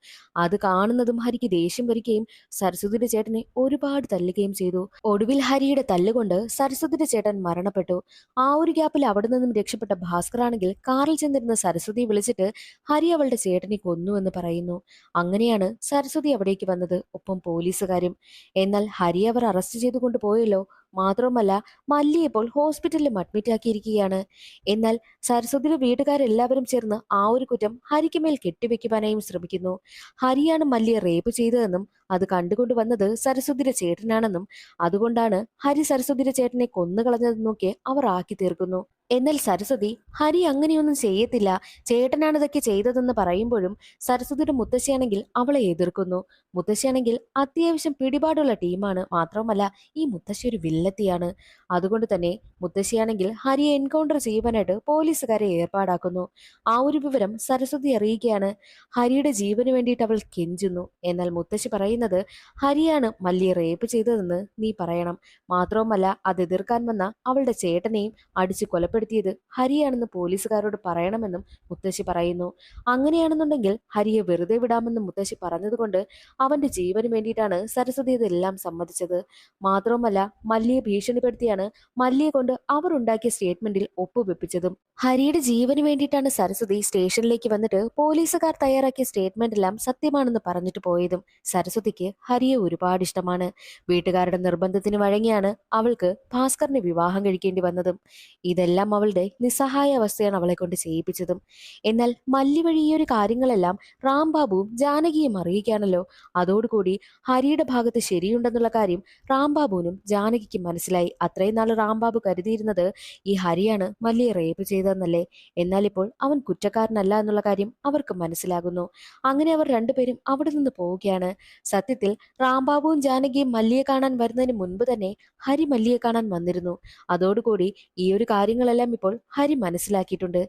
S1: അത് കാണുന്നതും ഹരിക്ക് ദേഷ്യം വരികയും സരസ്വതിയുടെ ചേട്ടനെ ഒരുപാട് തല്ലുകയും ചെയ്തു. ഒടുവിൽ ഹരിയുടെ തല്ലുകൊണ്ട് സരസ്വതിയുടെ ചേട്ടൻ മരണപ്പെട്ടു. ആ ഒരു ഗ്യാപ്പിൽ അവിടെ നിന്നും രക്ഷപ്പെട്ട ഭാസ്കർ ആണെങ്കിൽ കാറിൽ ചെന്നിരുന്ന സരസ്വതിയെ വിളിച്ചിട്ട് ഹരി അവളുടെ ചേട്ടനെ കൊന്നു എന്ന് പറയുന്നു. അങ്ങനെയാണ് സരസ്വതി അവിടേക്ക് വന്നത്, ഒപ്പം പോലീസുകാരും. എന്നാൽ ഹരി അവർ അറസ്റ്റ് ചെയ്തു കൊണ്ടുപോയല്ലോ. മാത്രവുമല്ല, മല്ലി ഇപ്പോൾ ഹോസ്പിറ്റലിലും അഡ്മിറ്റ് ആക്കിയിരിക്കുകയാണ്. എന്നാൽ സരസ്വതിയുടെ വീട്ടുകാരെല്ലാവരും ചേർന്ന് ആ ഒരു കുറ്റം ഹരിക്ക് മേൽ കെട്ടിവെക്കുവാനായും ശ്രമിക്കുന്നു. ഹരിയാണ് മല്ലിയെ റേപ്പ് ചെയ്തതെന്നും അത് കണ്ടുകൊണ്ട് വന്നത് സരസ്വതിയുടെ ചേട്ടനാണെന്നും അതുകൊണ്ടാണ് ഹരി സരസ്വതിയുടെ ചേട്ടനെ കൊന്നുകളഞ്ഞതെന്നൊക്കെ അവർ ആക്കി തീർക്കുന്നു. എന്നാൽ സരസ്വതി, ഹരി അങ്ങനെയൊന്നും ചെയ്യത്തില്ല, ചേട്ടനാണ് ഇതൊക്കെ ചെയ്തതെന്ന് പറയുമ്പോഴും സരസ്വതിയുടെ മുത്തശ്ശിയാണെങ്കിൽ അവളെ എതിർക്കുന്നു. മുത്തശ്ശിയാണെങ്കിൽ അത്യാവശ്യം പിടിപാടുള്ള ടീമാണ്. മാത്രമല്ല, ഈ മുത്തശ്ശി ഒരു വില്ലത്തിയാണ്. അതുകൊണ്ട് തന്നെ മുത്തശ്ശിയാണെങ്കിൽ ഹരിയെ എൻകൗണ്ടർ ചെയ്യുവാനായിട്ട് പോലീസുകാരെ ഏർപ്പാടാക്കുന്നു. ആ ഒരു വിവരം സരസ്വതി അറിയുകയാണ്. ഹരിയുടെ ജീവന് വേണ്ടിയിട്ട് അവൾ കെഞ്ചുന്നു. എന്നാൽ മുത്തശ്ശി പറയുന്നത്, ഹരിയാണ് മല്ലിയെ റേപ്പ് ചെയ്തതെന്ന് നീ പറയണം. മാത്രവുമല്ല, അത് എതിർക്കാൻ വന്ന അവളുടെ ചേട്ടനെയും അടിച്ചു കൊലപ്പെടുത്തിയത് ഹരിയാണെന്ന് പോലീസുകാരോട് പറയണമെന്നും മുത്തശ്ശി പറയുന്നു. അങ്ങനെയാണെന്നുണ്ടെങ്കിൽ ഹരിയെ വെറുതെ വിടാമെന്നും മുത്തശ്ശി പറഞ്ഞതുകൊണ്ട് അവന്റെ ജീവന് വേണ്ടിയിട്ടാണ് സരസ്വതി ഇതെല്ലാം സമ്മതിച്ചത്. മാത്രവുമല്ല, മല്ലിയെ ഭീഷണിപ്പെടുത്തിയാണ് മല്ലിയെ കൊണ്ട് അവർ ഉണ്ടാക്കിയ സ്റ്റേറ്റ്മെന്റിൽ ഒപ്പുവെപ്പിച്ചതും. ഹരിയുടെ ജീവന് വേണ്ടിയിട്ടാണ് സരസ്വതി സ്റ്റേഷനിലേക്ക് വന്നിട്ട് പോലീസുകാർ തയ്യാറാക്കിയ സ്റ്റേറ്റ്മെന്റ് എല്ലാം സത്യമാണെന്ന് പറഞ്ഞിട്ട് പോയതും. സരസ്വതിക്ക് ഹരിയെ ഒരുപാട് ഇഷ്ടമാണ്. വീട്ടുകാരുടെ നിർബന്ധത്തിന് വഴങ്ങിയാണ് അവൾക്ക് ഭാസ്കറിനെ വിവാഹം കഴിക്കേണ്ടി വന്നതും. ഇതെല്ലാം അവളുടെ നിസ്സഹായ അവസ്ഥയാണ് അവളെ കൊണ്ട് ചെയ്യിപ്പിച്ചതും. എന്നാൽ മല്ലി വഴി ഈ ഒരു കാര്യങ്ങളെല്ലാം റാംബാബുവും ജാനകിയും അറിയിക്കാണല്ലോ. അതോടുകൂടി ഹരിയുടെ ഭാഗത്ത് ശരിയുണ്ടെന്നുള്ള കാര്യം റാംബാബുവിനും ജാനകിക്കും മനസ്സിലായി. അത്രയും നാൾ റാംബാബു കരുതിയിരുന്നത് ഈ ഹരിയാണ് മല്ലിയെ റേപ്പ് ചെയ്തതെന്നല്ലേ. എന്നാൽ ഇപ്പോൾ അവൻ കുറ്റക്കാരനല്ല എന്നുള്ള കാര്യം അവർക്ക് മനസ്സിലാകുന്നു. അങ്ങനെ അവർ രണ്ടുപേരും അവിടെ നിന്ന് പോവുകയാണ്. സത്യത്തിൽ റാംബാബുവും ജാനകിയും മല്ലിയെ കാണാൻ വരുന്നതിന് മുൻപ് തന്നെ ഹരി മല്ലിയെ കാണാൻ വന്നിരുന്നു. അതോടുകൂടി ഈ ഒരു കാര്യങ്ങളെല്ലാം കാര്യങ്ങളെല്ലാം ഇപ്പോൾ ഹരി മനസ്സിലാക്കിയിട്ടുണ്ട്.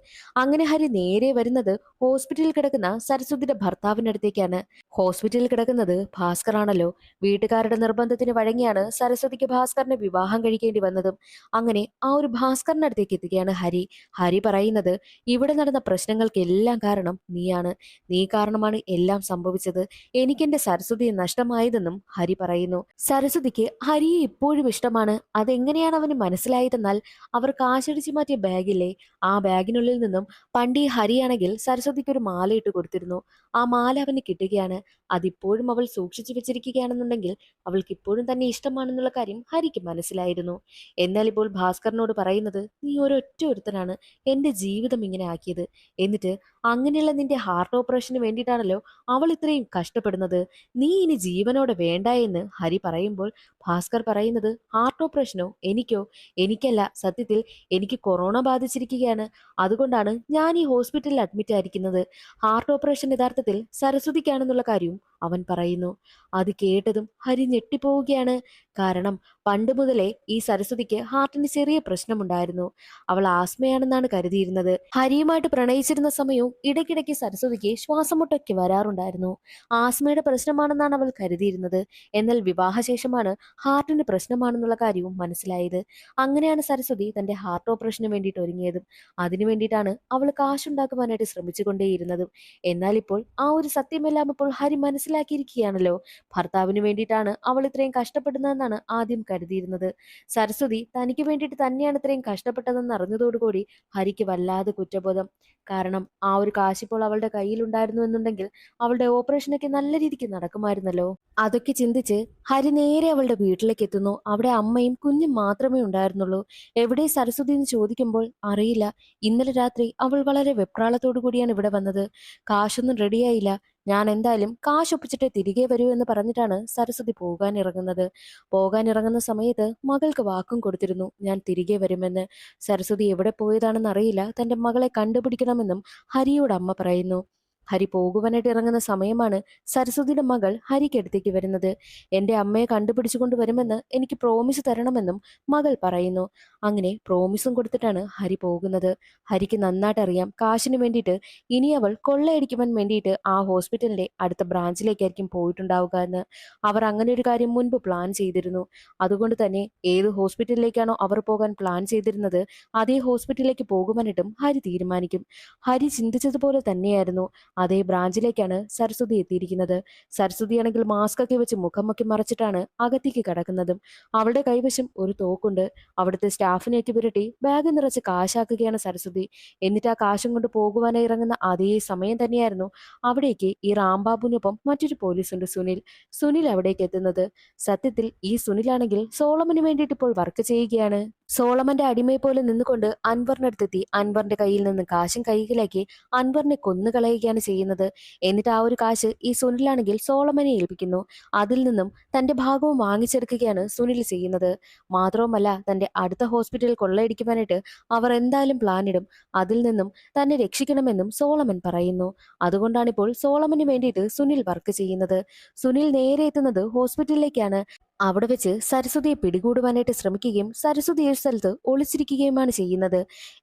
S1: അങ്ങനെ ഹരി നേരെ വരുന്നത് ഹോസ്പിറ്റലിൽ കിടക്കുന്ന സരസ്വതിയുടെ ഭർത്താവിന്റെ അടുത്തേക്കാണ്. ഹോസ്പിറ്റലിൽ കിടക്കുന്നത് ഭാസ്കർ ആണല്ലോ. വീട്ടുകാരുടെ നിർബന്ധത്തിന് വഴങ്ങിയാണ് സരസ്വതിക്ക് ഭാസ്കറിനെ വിവാഹം കഴിക്കേണ്ടി വന്നതും. അങ്ങനെ ആ ഒരു ഭാസ്കറിന്റെ അടുത്തേക്ക് എത്തുകയാണ് ഹരി. ഹരി പറയുന്നത്, ഇവിടെ നടന്ന പ്രശ്നങ്ങൾക്കെല്ലാം കാരണം നീയാണ്. നീ കാരണമാണ് എല്ലാം സംഭവിച്ചത്. എനിക്കെന്റെ സരസ്വതിയെ നഷ്ടമായതെന്നും ഹരി പറയുന്നു. സരസ്വതിക്ക് ഹരിയെ ഇപ്പോഴും ഇഷ്ടമാണ്. അതെങ്ങനെയാണ് അവന് മനസ്സിലായതെന്നാൽ, അവർ കാശടിച്ചു മാറ്റിയ ബാഗില്ലേ, ആ ബാഗിനുള്ളിൽ നിന്നും പണ്ട് ഈ ഹരിയാണെങ്കിൽ സരസ്വതിക്ക് ഒരു മാല ഇട്ട് കൊടുത്തിരുന്നു. ആ മാല അവന് കിട്ടുകയാണ്. അതിപ്പോഴും അവൾ സൂക്ഷിച്ചു വെച്ചിരിക്കുകയാണെന്നുണ്ടെങ്കിൽ അവൾക്ക് ഇപ്പോഴും തന്നെ ഇഷ്ടമാണെന്നുള്ള കാര്യം ഹരിക്ക് മനസ്സിലായിരുന്നു. എന്നാൽ ഇപ്പോൾ ഭാസ്കറിനോട് പറയുന്നത്, നീ ഒരൊറ്റ ഒരുത്തനാണ് എന്റെ ജീവിതം ഇങ്ങനെ ആക്കിയത്. എന്നിട്ട് അങ്ങനെയുള്ള നിന്റെ ഹാർട്ട് ഓപ്പറേഷന് വേണ്ടിയിട്ടാണല്ലോ അവൾ ഇത്രയും കഷ്ടപ്പെടുന്നത്. നീ ഇനി ജീവനോടെ വേണ്ട എന്ന് ഹരി പറയുമ്പോൾ ഭാസ്കർ പറയുന്നത്, ഹാർട്ട് ഓപ്പറേഷനോ? എനിക്കോ? എനിക്കല്ല, സത്യത്തിൽ എനിക്ക് കൊറോണ ബാധിച്ചിരിക്കുകയാണ്. അതുകൊണ്ടാണ് ഞാൻ ഈ ഹോസ്പിറ്റലിൽ അഡ്മിറ്റ് ആയിരിക്കുന്നത്. ഹാർട്ട് ഓപ്പറേഷൻ യഥാർത്ഥത്തിൽ സരസ്വതിക്കാണെന്നുള്ള കാര്യവും അവൻ പറയുന്നു. അത് കേട്ടതും ഹരി ഞെട്ടിപ്പോവുകയാണ്. കാരണം പണ്ട് മുതലേ ഈ സരസ്വതിക്ക് ഹാർട്ടിന് ചെറിയ പ്രശ്നമുണ്ടായിരുന്നു. അവൾ ആസ്മയാണെന്നാണ് കരുതിയിരുന്നത്. ഹരിയുമായിട്ട് പ്രണയിച്ചിരുന്ന സമയവും ഇടയ്ക്കിടയ്ക്ക് സരസ്വതിക്ക് ശ്വാസമുട്ടൊക്കെ വരാറുണ്ടായിരുന്നു. ആസ്മയുടെ പ്രശ്നമാണെന്നാണ് അവൾ കരുതിയിരുന്നത്. എന്നാൽ വിവാഹശേഷമാണ് ഹാർട്ടിന് പ്രശ്നമാണെന്നുള്ള കാര്യവും മനസ്സിലായത്. അങ്ങനെയാണ് സരസ്വതി തന്റെ ഹാർട്ട് ഓപ്പറേഷന് വേണ്ടിയിട്ട് ഒരുങ്ങിയതും. അതിനു വേണ്ടിയിട്ടാണ് അവൾ കാശുണ്ടാക്കുവാനായിട്ട് ശ്രമിച്ചുകൊണ്ടേയിരുന്നതും. എന്നാൽ ഇപ്പോൾ ആ ഒരു സത്യമെല്ലാം ഇപ്പോൾ ഹരി മനസ്സിലാക്കിയിരിക്കുകയാണല്ലോ. ഭർത്താവിന് വേണ്ടിയിട്ടാണ് അവൾ ഇത്രയും കഷ്ടപ്പെടുന്നതെന്നാണ് ആദ്യം കരുതിയിരുന്നത്. സരസ്വതി തനിക്ക് വേണ്ടിയിട്ട് തന്നെയാണ് ഇത്രയും കഷ്ടപ്പെട്ടതെന്ന് അറിഞ്ഞതോടുകൂടി ഹരിക്ക് വല്ലാതെ കുറ്റബോധം. കാരണം ആ ഒരു കാശിപ്പോൾ അവളുടെ കയ്യിലുണ്ടായിരുന്നു എന്നുണ്ടെങ്കിൽ അവളുടെ ഓപ്പറേഷനൊക്കെ നല്ല രീതിക്ക് നടക്കുമായിരുന്നല്ലോ. അതൊക്കെ ചിന്തിച്ച് ഹരി നേരെ അവളുടെ വീട്ടിലേക്ക് എത്തുന്നു. അവിടെ അമ്മയും കുഞ്ഞും മാത്രമേ ഉണ്ടായിരുന്നുള്ളൂ. എവിടെ സരസ്വതി എന്ന് ചോദിക്കുമ്പോൾ അറിയില്ല. ഇന്നലെ രാത്രി അവൾ വളരെ വെപ്രാളത്തോടു കൂടിയാണ് ഇവിടെ വന്നത്. കാശൊന്നും റെഡിയായില്ല. ഞാൻ എന്തായാലും കാശ് ഒപ്പിച്ചിട്ട് തിരികെ വരൂ എന്ന് പറഞ്ഞിട്ടാണ് സരസ്വതി പോകാനിറങ്ങുന്ന സമയത്ത് മകൾക്ക് വാക്കും കൊടുത്തിരുന്നു, ഞാൻ തിരികെ വരുമെന്ന്. സരസ്വതി എവിടെ പോയതാണെന്ന് അറിയില്ല. തന്റെ മകളെ കണ്ടുപിടിക്കണമെന്നും ഹരിയോട് അമ്മ പറയുന്നു. ഹരി പോകുവാനായിട്ട് ഇറങ്ങുന്ന സമയമാണ് സരസ്വതിയുടെ മകൾ ഹരിക്കടുത്തേക്ക് വരുന്നത്. എന്റെ അമ്മയെ കണ്ടുപിടിച്ചുകൊണ്ട് വരുമെന്ന് എനിക്ക് പ്രോമിസ് തരണമെന്നും മകൾ പറയുന്നു. അങ്ങനെ പ്രോമിസും കൊടുത്തിട്ടാണ് ഹരി പോകുന്നത്. ഹരിക്ക് നന്നായിട്ട് അറിയാം കാശിന് വേണ്ടിയിട്ട് ഇനി അവൾ കൊള്ളയടിക്കുവാൻ വേണ്ടിയിട്ട് ആ ഹോസ്പിറ്റലിന്റെ അടുത്ത ബ്രാഞ്ചിലേക്കായിരിക്കും പോയിട്ടുണ്ടാവുക എന്ന്. അവർ അങ്ങനെ ഒരു കാര്യം മുൻപ് പ്ലാൻ ചെയ്തിരുന്നു. അതുകൊണ്ട് തന്നെ ഏത് ഹോസ്പിറ്റലിലേക്കാണോ അവർ പോകാൻ പ്ലാൻ ചെയ്തിരുന്നത് അതേ ഹോസ്പിറ്റലിലേക്ക് പോകുവാനായിട്ടും ഹരി തീരുമാനിക്കും. ഹരി ചിന്തിച്ചതുപോലെ തന്നെയായിരുന്നു. അതേ ബ്രാഞ്ചിലേക്കാണ് സരസ്വതി എത്തിയിരിക്കുന്നത്. സരസ്വതിയാണെങ്കിൽ മാസ്ക് ഒക്കെ വെച്ച് മുഖമൊക്കെ മറച്ചിട്ടാണ് അകത്തേക്ക് കടക്കുന്നതും. അവളുടെ കൈവശം ഒരു തോക്കുണ്ട്. അവിടുത്തെ സ്റ്റാഫിനെയൊക്കെ വിരട്ടി ബാഗ് നിറച്ച് കാശാക്കുകയാണ് സരസ്വതി. എന്നിട്ട് ആ കാശും കൊണ്ട് പോകുവാനായി ഇറങ്ങുന്ന അതേ സമയം തന്നെയായിരുന്നു അവിടേക്ക് ഈ റാംബാബുവിനൊപ്പം മറ്റൊരു പോലീസുണ്ട്, സുനിൽ അവിടേക്ക് എത്തുന്നത്. സത്യത്തിൽ ഈ സുനിലാണെങ്കിൽ സോളമന് വേണ്ടിയിട്ട് ഇപ്പോൾ വർക്ക് ചെയ്യുകയാണ്. സോളമന്റെ അടിമയെ പോലെ നിന്നുകൊണ്ട് അൻവറിനടുത്തെത്തി അൻവറിന്റെ കയ്യിൽ നിന്ന് കാശും കൈകളിലാക്കി അൻവറിനെ കൊന്നുകളയുകയാണ് ചെയ്യുന്നത്. എന്നിട്ട് ആ ഒരു കാശ് ഈ സുനിലാണെങ്കിൽ സോളമനെ ഏൽപ്പിക്കുന്നു. അതിൽ നിന്നും തന്റെ ഭാഗവും വാങ്ങിച്ചെടുക്കുകയാണ് സുനിൽ ചെയ്യുന്നത്. മാത്രവുമല്ല തന്റെ അടുത്ത ഹോസ്പിറ്റൽ കൊള്ളയടിക്കുവാനായിട്ട് അവർ എന്തായാലും പ്ലാൻ ഇടും. അതിൽ നിന്നും തന്നെ രക്ഷിക്കണമെന്നും സോളമൻ പറയുന്നു. അതുകൊണ്ടാണ് ഇപ്പോൾ സോളമന് വേണ്ടിയിട്ട് സുനിൽ വർക്ക് ചെയ്യുന്നത്. സുനിൽ നേരെ എത്തുന്നത് ഹോസ്പിറ്റലിലേക്കാണ്. അവിടെ വെച്ച് സരസ്വതിയെ പിടികൂടുവാനായിട്ട് ശ്രമിക്കുകയും സരസ്വതി ഒരു സ്ഥലത്ത് ഒളിച്ചിരിക്കുകയുമാണ് ചെയ്യുന്നത്.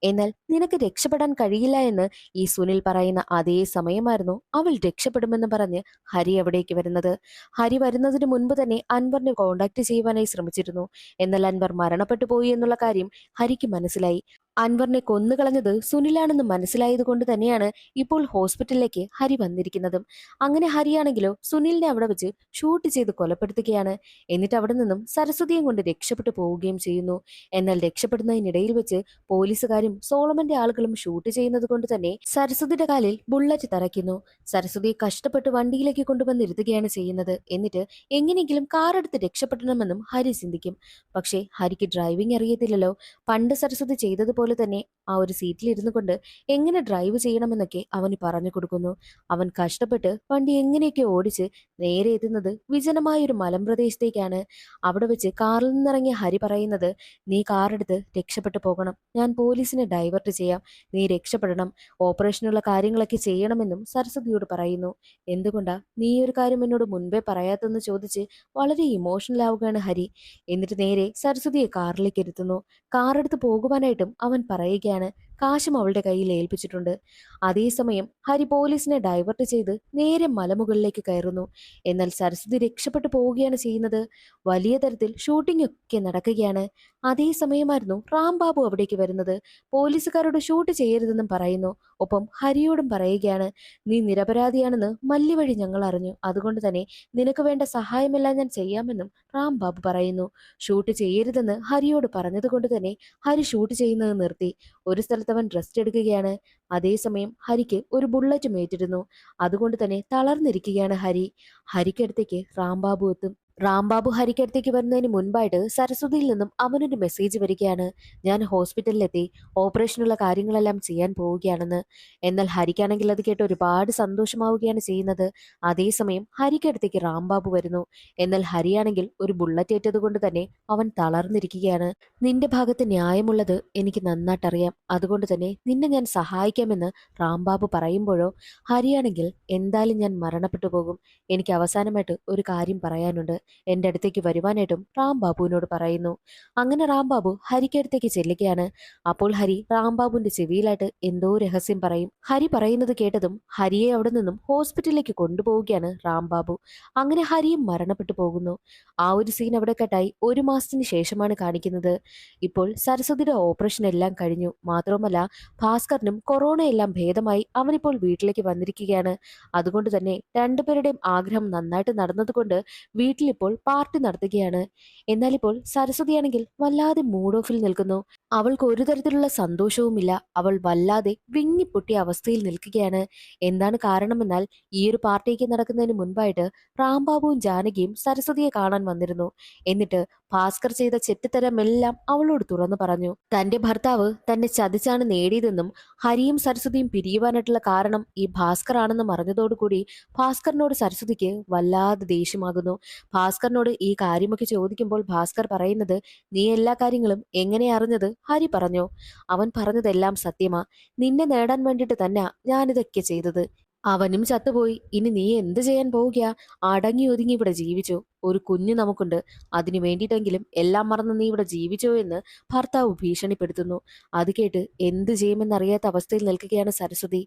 S1: എന്നാൽ നിനക്ക് രക്ഷപ്പെടാൻ കഴിയില്ല എന്ന് ഈ സുനിൽ പറയുന്ന അതേ സമയമായിരുന്നു അവൾ രക്ഷപ്പെടുമെന്ന് പറഞ്ഞ് ഹരി അവിടേക്ക് വരുന്നത്. ഹരി വരുന്നതിന് മുൻപ് തന്നെ അൻവറിനെ കോണ്ടാക്ട് ചെയ്യുവാനായി ശ്രമിച്ചിരുന്നു. എന്നാൽ അൻവർ മരണപ്പെട്ടു പോയി എന്നുള്ള കാര്യം ഹരിക്ക് മനസ്സിലായി. അൻവറിനെ കൊന്നുകളഞ്ഞത് സുനിലാണെന്ന് മനസ്സിലായത് കൊണ്ട് തന്നെയാണ് ഇപ്പോൾ ഹോസ്പിറ്റലിലേക്ക് ഹരി വന്നിരിക്കുന്നതും. അങ്ങനെ ഹരിയാണെങ്കിലോ സുനിലിനെ അവിടെ വെച്ച് ഷൂട്ട് ചെയ്ത് കൊലപ്പെടുത്തുകയാണ്. എന്നിട്ട് അവിടെ നിന്നും സരസ്വതിയും കൊണ്ട് രക്ഷപ്പെട്ടു പോവുകയും ചെയ്യുന്നു. എന്നാൽ രക്ഷപ്പെടുന്നതിനിടയിൽ വെച്ച് പോലീസുകാരും സോളമന്റെ ആളുകളും ഷൂട്ട് ചെയ്യുന്നത് കൊണ്ട് തന്നെ സരസ്വതിയുടെ കാലിൽ ബുള്ളറ്റ് തറയ്ക്കുന്നു. സരസ്വതിയെ കഷ്ടപ്പെട്ട് വണ്ടിയിലേക്ക് കൊണ്ടുവന്നിരുത്തുകയാണ് ചെയ്യുന്നത്. എന്നിട്ട് എങ്ങനെയെങ്കിലും കാറെടുത്ത് രക്ഷപ്പെടണമെന്നും ഹരി ചിന്തിക്കും. പക്ഷേ ഹരിക്ക് ഡ്രൈവിംഗ് അറിയത്തില്ലല്ലോ. പണ്ട് സരസ്വതി ചെയ്തതുപോലെ തന്നെ ആ ഒരു സീറ്റിൽ ഇരുന്നു കൊണ്ട് എങ്ങനെ ഡ്രൈവ് ചെയ്യണമെന്നൊക്കെ അവന് പറഞ്ഞു കൊടുക്കുന്നു. അവൻ കഷ്ടപ്പെട്ട് വണ്ടി എങ്ങനെയൊക്കെ ഓടിച്ച് നേരെ എത്തുന്നത് വിജനമായ ഒരു മലമ്പ്രദേശത്തേക്കാണ്. അവിടെ വെച്ച് കാറിൽ നിന്നിറങ്ങിയ ഹരി പറയുന്നത്, നീ കാറെടുത്ത് രക്ഷപ്പെട്ടു പോകണം, ഞാൻ പോലീസിനെ ഡൈവേർട്ട് ചെയ്യാം, നീ രക്ഷപ്പെടണം, ഓപ്പറേഷനുള്ള കാര്യങ്ങളൊക്കെ ചെയ്യണമെന്നും സരസ്വതിയോട് പറയുന്നു. എന്തുകൊണ്ടാ നീ ഒരു കാര്യം എന്നോട് മുൻപേ പറയാത്തെന്ന് ചോദിച്ച് വളരെ ഇമോഷണൽ ആവുകയാണ് ഹരി. എന്നിട്ട് നേരെ സരസ്വതിയെ കാറിലേക്ക് ഇരുത്തുന്നു. കാറെടുത്ത് പോകുവാനായിട്ടും അവൻ പറയുകയാണ്, കാശും അവളുടെ കയ്യിൽ ഏൽപ്പിച്ചിട്ടുണ്ട്. അതേസമയം ഹരി പോലീസിനെ ഡൈവേർട്ട് ചെയ്ത് നേരെ മലമുകളിലേക്ക് കയറുന്നു. എന്നാൽ സരസ്വതി രക്ഷപ്പെട്ടു പോവുകയാണ് ചെയ്യുന്നത്. വലിയ തരത്തിൽ ഷൂട്ടിംഗ് ഒക്കെ നടക്കുകയാണ്. അതേസമയമായിരുന്നു റാംബാബു അവിടേക്ക് വരുന്നത്. പോലീസുകാരോട് ഷൂട്ട് ചെയ്യരുതെന്നും പറയുന്നു. ഒപ്പം ഹരിയോടും പറയുകയാണ്, നീ നിരപരാധിയാണെന്ന് മല്ലി വഴി ഞങ്ങൾ അറിഞ്ഞു, അതുകൊണ്ട് തന്നെ നിനക്ക് വേണ്ട സഹായമെല്ലാം ഞാൻ ചെയ്യാമെന്നും റാംബാബു പറയുന്നു. ഷൂട്ട് ചെയ്യരുതെന്ന് ഹരിയോട് പറഞ്ഞതുകൊണ്ട് തന്നെ ഹരി ഷൂട്ട് ചെയ്യുന്നത് നിർത്തി. ഒരു സ്ഥലത്ത് അവൻ റെസ്റ്റ് എടുക്കുകയാണ്. അതേസമയം ഹരിക്ക് ഒരു ബുള്ളറ്റും ഏറ്റിരുന്നു. അതുകൊണ്ട് തന്നെ തളർന്നിരിക്കുകയാണ് ഹരി. ഹരിക്കടുത്തേക്ക് റാംബാബു എത്തും. റാംബാബു ഹരിക്കടുത്തേക്ക് വരുന്നതിന് മുൻപായിട്ട് സരസ്വതിയിൽ നിന്നും അവനൊരു മെസ്സേജ് വരികയാണ്, ഞാൻ ഹോസ്പിറ്റലിലെത്തി, ഓപ്പറേഷനുള്ള കാര്യങ്ങളെല്ലാം ചെയ്യാൻ പോവുകയാണെന്ന്. എന്നാൽ ഹരിക്കാണെങ്കിൽ അത് കേട്ട് ഒരുപാട് സന്തോഷമാവുകയാണ് ചെയ്യുന്നത്. അതേസമയം ഹരിക്കടുത്തേക്ക് റാംബാബു വരുന്നു. എന്നാൽ ഹരിയാണെങ്കിൽ ഒരു ബുള്ളറ്റ് ഏറ്റത് കൊണ്ട് തന്നെ അവൻ തളർന്നിരിക്കുകയാണ്. നിന്റെ ഭാഗത്ത് ന്യായമുള്ളത് എനിക്ക് നന്നായിട്ടറിയാം, അതുകൊണ്ട് തന്നെ നിന്നെ ഞാൻ സഹായിക്കാമെന്ന് റാംബാബു പറയുമ്പോഴോ ഹരിയാണെങ്കിൽ, എന്തായാലും ഞാൻ മരണപ്പെട്ടു പോകും, എനിക്ക് അവസാനമായിട്ട് ഒരു കാര്യം പറയാനുണ്ട്, എന്റെ അടുത്തേക്ക് വരുവാനായിട്ടും റാംബാബുവിനോട് പറയുന്നു. അങ്ങനെ റാംബാബു ഹരിക്കടുത്തേക്ക് ചെല്ലുകയാണ്. അപ്പോൾ ഹരി റാംബാബുവിന്റെ ചെവിയിലായിട്ട് എന്തോ രഹസ്യം പറയും. ഹരി പറയുന്നത് കേട്ടതും ഹരിയെ അവിടെ നിന്നും ഹോസ്പിറ്റലിലേക്ക് കൊണ്ടുപോവുകയാണ് റാംബാബു. അങ്ങനെ ഹരിയും മരണപ്പെട്ടു പോകുന്നു. ആ ഒരു സീൻ അവിടെ കട്ടായി 1 മാസത്തിന് ശേഷമാണ് കാണിക്കുന്നത്. ഇപ്പോൾ സരസ്വതിയുടെ ഓപ്പറേഷൻ എല്ലാം കഴിഞ്ഞു. മാത്രമല്ല ഭാസ്കറിനും കൊറോണ എല്ലാം ഭേദമായി അവനിപ്പോൾ വീട്ടിലേക്ക് വന്നിരിക്കുകയാണ്. അതുകൊണ്ട് തന്നെ രണ്ടുപേരുടെയും ആഗ്രഹം നന്നായിട്ട് നടന്നതുകൊണ്ട് വീട്ടിലിപ്പോൾ പാർട്ടി നടത്തുകയാണ്. എന്നാൽ ഇപ്പോൾ സരസ്വതിയാണെങ്കിൽ വല്ലാതെ മൂഡ് ഓഫിൽ നിൽക്കുന്നു. അവൾക്ക് ഒരു തരത്തിലുള്ള സന്തോഷവുമില്ല. അവൾ വല്ലാതെ വിങ്ങിപ്പൊട്ടിയ അവസ്ഥയിൽ നിൽക്കുകയാണ്. എന്താണ് കാരണമെന്നാൽ ഈ ഒരു പാർട്ടിക്ക് നടക്കുന്നതിന് മുൻപായിട്ട് റാംബാബുവും ജാനകിയും സരസ്വതിയെ കാണാൻ വന്നിരുന്നു. എന്നിട്ട് ഭാസ്കർ ചെയ്ത ചെറ്റിത്തരമെല്ലാം അവളോട് തുറന്നു പറഞ്ഞു. തന്റെ ഭർത്താവ് തന്നെ ചതിച്ചാണ് നേടിയതെന്നും ഹരിയും സരസ്വതിയും പിരിയുവാനായിട്ടുള്ള കാരണം ഈ ഭാസ്കർ ആണെന്നും അറിഞ്ഞതോടുകൂടി ഭാസ്കറിനോട് സരസ്വതിക്ക് വല്ലാതെ ദേഷ്യമാകുന്നു. ഭാസ്കറിനോട് ഈ കാര്യമൊക്കെ ചോദിക്കുമ്പോൾ ഭാസ്കർ പറയുന്നത്, നീ എല്ലാ കാര്യങ്ങളും എങ്ങനെ അറിഞ്ഞത്? ഹരി പറഞ്ഞു. അവൻ പറഞ്ഞതെല്ലാം സത്യമാ, നിന്നെ നേടാൻ വേണ്ടിയിട്ട് തന്നെ ഞാനിതൊക്കെ ചെയ്തത്. അവനും ചത്തുപോയി, ഇനി നീ എന്ത് ചെയ്യാൻ പോവുക? അടങ്ങി ഒതുങ്ങി ഇവിടെ ജീവിച്ചു, ഒരു കുഞ്ഞു നമുക്കുണ്ട്, അതിനു വേണ്ടിയിട്ടെങ്കിലും എല്ലാം മറന്ന് നീ ഇവിടെ ജീവിച്ചോ എന്ന് ഭർത്താവ് ഭീഷണിപ്പെടുത്തുന്നു. അത് കേട്ട് എന്ത് ചെയ്യുമെന്നറിയാത്ത അവസ്ഥയിൽ നിൽക്കുകയാണ് സരസ്വതി.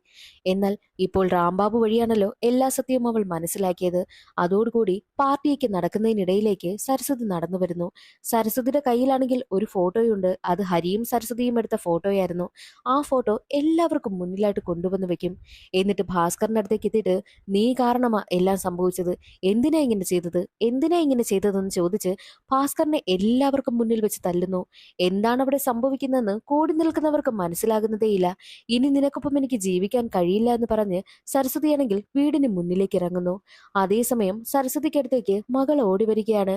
S1: എന്നാൽ ഇപ്പോൾ റാംബാബു വഴിയാണല്ലോ എല്ലാ സത്യവും അവൾ മനസ്സിലാക്കിയത്. അതോടുകൂടി പാർട്ടിയൊക്കെ നടക്കുന്നതിനിടയിലേക്ക് സരസ്വതി നടന്നു വരുന്നു. സരസ്വതിയുടെ കയ്യിലാണെങ്കിൽ ഒരു ഫോട്ടോയുണ്ട്. അത് ഹരിയും സരസ്വതിയും എടുത്ത ഫോട്ടോയായിരുന്നു. ആ ഫോട്ടോ എല്ലാവർക്കും മുന്നിലായിട്ട് കൊണ്ടുവന്ന് വെക്കും. എന്നിട്ട് ഭാസ്കറിന്റെ അടുത്തേക്ക് എത്തിയിട്ട്, നീ കാരണമാ എല്ലാം സംഭവിച്ചത്, എന്തിനാ ഇങ്ങനെ ചെയ്തത്, എന്തിനാ ഇങ്ങനെ ചെയ്തതെന്ന് ചോദിച്ച് ഭാസ്കറിനെ എല്ലാവർക്കും മുന്നിൽ വെച്ച് തല്ലുന്നു. എന്താണ് അവിടെ സംഭവിക്കുന്നതെന്ന് കൂടി നിൽക്കുന്നവർക്ക് മനസ്സിലാകുന്നതേയില്ല. ഇനി നിനക്കൊപ്പം എനിക്ക് ജീവിക്കാൻ കഴിയില്ല എന്ന് പറഞ്ഞ് സരസ്വതിയാണെങ്കിൽ വീടിന് മുന്നിലേക്ക് ഇറങ്ങുന്നു. അതേസമയം സരസ്വതിക്കടുത്തേക്ക് മകൾ ഓടി വരികയാണ്.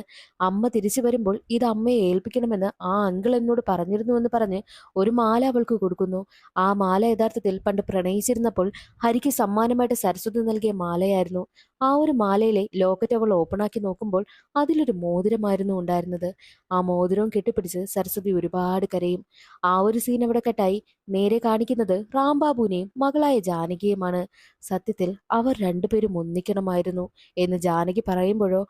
S1: അമ്മ തിരിച്ചു വരുമ്പോൾ ഇത് അമ്മയെ ഏൽപ്പിക്കണമെന്ന് ആ അങ്കിൾ എന്നോട് പറഞ്ഞിരുന്നു എന്ന് പറഞ്ഞ് ഒരു മാല അവൾക്ക് കൊടുക്കുന്നു. ആ മാല യഥാർത്ഥത്തിൽ പണ്ട് പ്രണയിച്ചിരുന്നപ്പോൾ ഹരിക്ക് സമ്മാനമായിട്ട് സരസ്വതി നൽകിയ മാലയായിരുന്നു. ആ ഒരു മാലയിലെ ലോക്കറ്റ് അവൾ ഓപ്പണാക്കി നോക്കുമ്പോൾ അതിലൊരു മോതിരമായിരുന്നു ഉണ്ടായിരുന്നത്. ആ മോതിരവും കെട്ടിപ്പിടിച്ച് സരസ്വതി ഒരുപാട് കരയും. ആ ഒരു സീൻ അവിടെ കട്ടായി. നേരെ കാണിക്കുന്നത് റാംബാബുവിനെയും മകളായ ജാനകിയുമാണ്. സത്യത്തിൽ അവർ രണ്ടുപേരും ഒന്നിക്കണമായിരുന്നു എന്ന് ജാനകി പറയുമ്പോഴോ,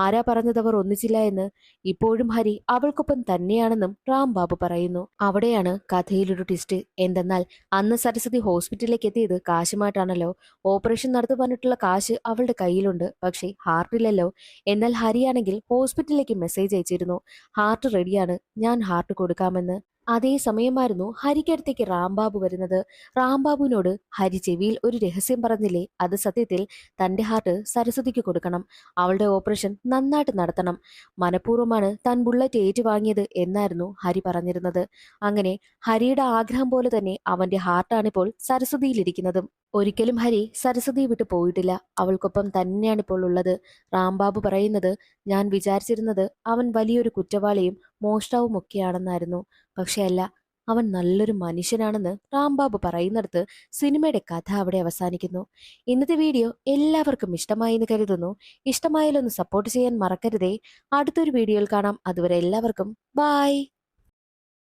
S1: ആരാ പറഞ്ഞത് അവർ ഒന്നിച്ചില്ല എന്ന്? ഇപ്പോഴും ഹരി അവൾക്കൊപ്പം തന്നെയാണെന്നും റാംബാബു പറയുന്നു. അവിടെയാണ് കഥയിലൊരു ട്വിസ്റ്റ്. എന്തെന്നാൽ അന്ന് സരസ്വതി ഹോസ്പിറ്റലിലേക്ക് എത്തിയത് കാശുമായിട്ടാണല്ലോ. ഓപ്പറേഷൻ നടത്തുവാനായിട്ടുള്ള കാശ് അവളുടെ കയ്യിലുണ്ട്, പക്ഷേ ഹാർട്ടില്ലല്ലോ. എന്നാൽ ഹരിയാണെങ്കിൽ ഹോസ്പിറ്റലിലേക്ക് മെസ്സേജ് അയച്ചിരുന്നു, ഹാർട്ട് റെഡിയാണ്, ഞാൻ ഹാർട്ട് കൊടുക്കാമെന്ന്. അതേ സമയമായിരുന്നു ഹരിക്കടുത്തേക്ക് റാംബാബു വരുന്നത്. റാംബാബുവിനോട് ഹരി ചെവിയിൽ ഒരു രഹസ്യം പറഞ്ഞില്ലേ, അത് സത്യത്തിൽ തന്റെ ഹാർട്ട് സരസ്വതിക്ക് കൊടുക്കണം, അവളുടെ ഓപ്പറേഷൻ നന്നായിട്ട് നടത്തണം, മനഃപൂർവ്വമാണ് താൻ ബുള്ളറ്റ് ഏറ്റുവാങ്ങിയത് എന്നായിരുന്നു ഹരി പറഞ്ഞിരുന്നത്. അങ്ങനെ ഹരിയുടെ ആഗ്രഹം പോലെ തന്നെ അവന്റെ ഹാർട്ടാണിപ്പോൾ സരസ്വതിയിലിരിക്കുന്നതും. ഒരിക്കലും ഹരി സരസ്വതിയെ വിട്ടു പോയിട്ടില്ല, അവൾക്കൊപ്പം തന്നെയാണിപ്പോൾ ഉള്ളത്. റാംബാബു പറയുന്നത്, ഞാൻ വിചാരിച്ചിരുന്നത് അവൻ വലിയൊരു കുറ്റവാളിയും മോഷ്ടാവും ഒക്കെയാണെന്നായിരുന്നു. പക്ഷെ അല്ല, അവൻ നല്ലൊരു മനുഷ്യനാണെന്ന് റാംബാബു പറയുന്നിടത്ത് സിനിമയുടെ കഥ അവിടെ അവസാനിക്കുന്നു. ഇന്നത്തെ വീഡിയോ എല്ലാവർക്കും ഇഷ്ടമായി എന്ന് കരുതുന്നു. ഇഷ്ടമായാലൊന്ന് സപ്പോർട്ട് ചെയ്യാൻ മറക്കരുതേ. അടുത്തൊരു വീഡിയോയിൽ കാണാം. അതുവരെ എല്ലാവർക്കും ബൈ.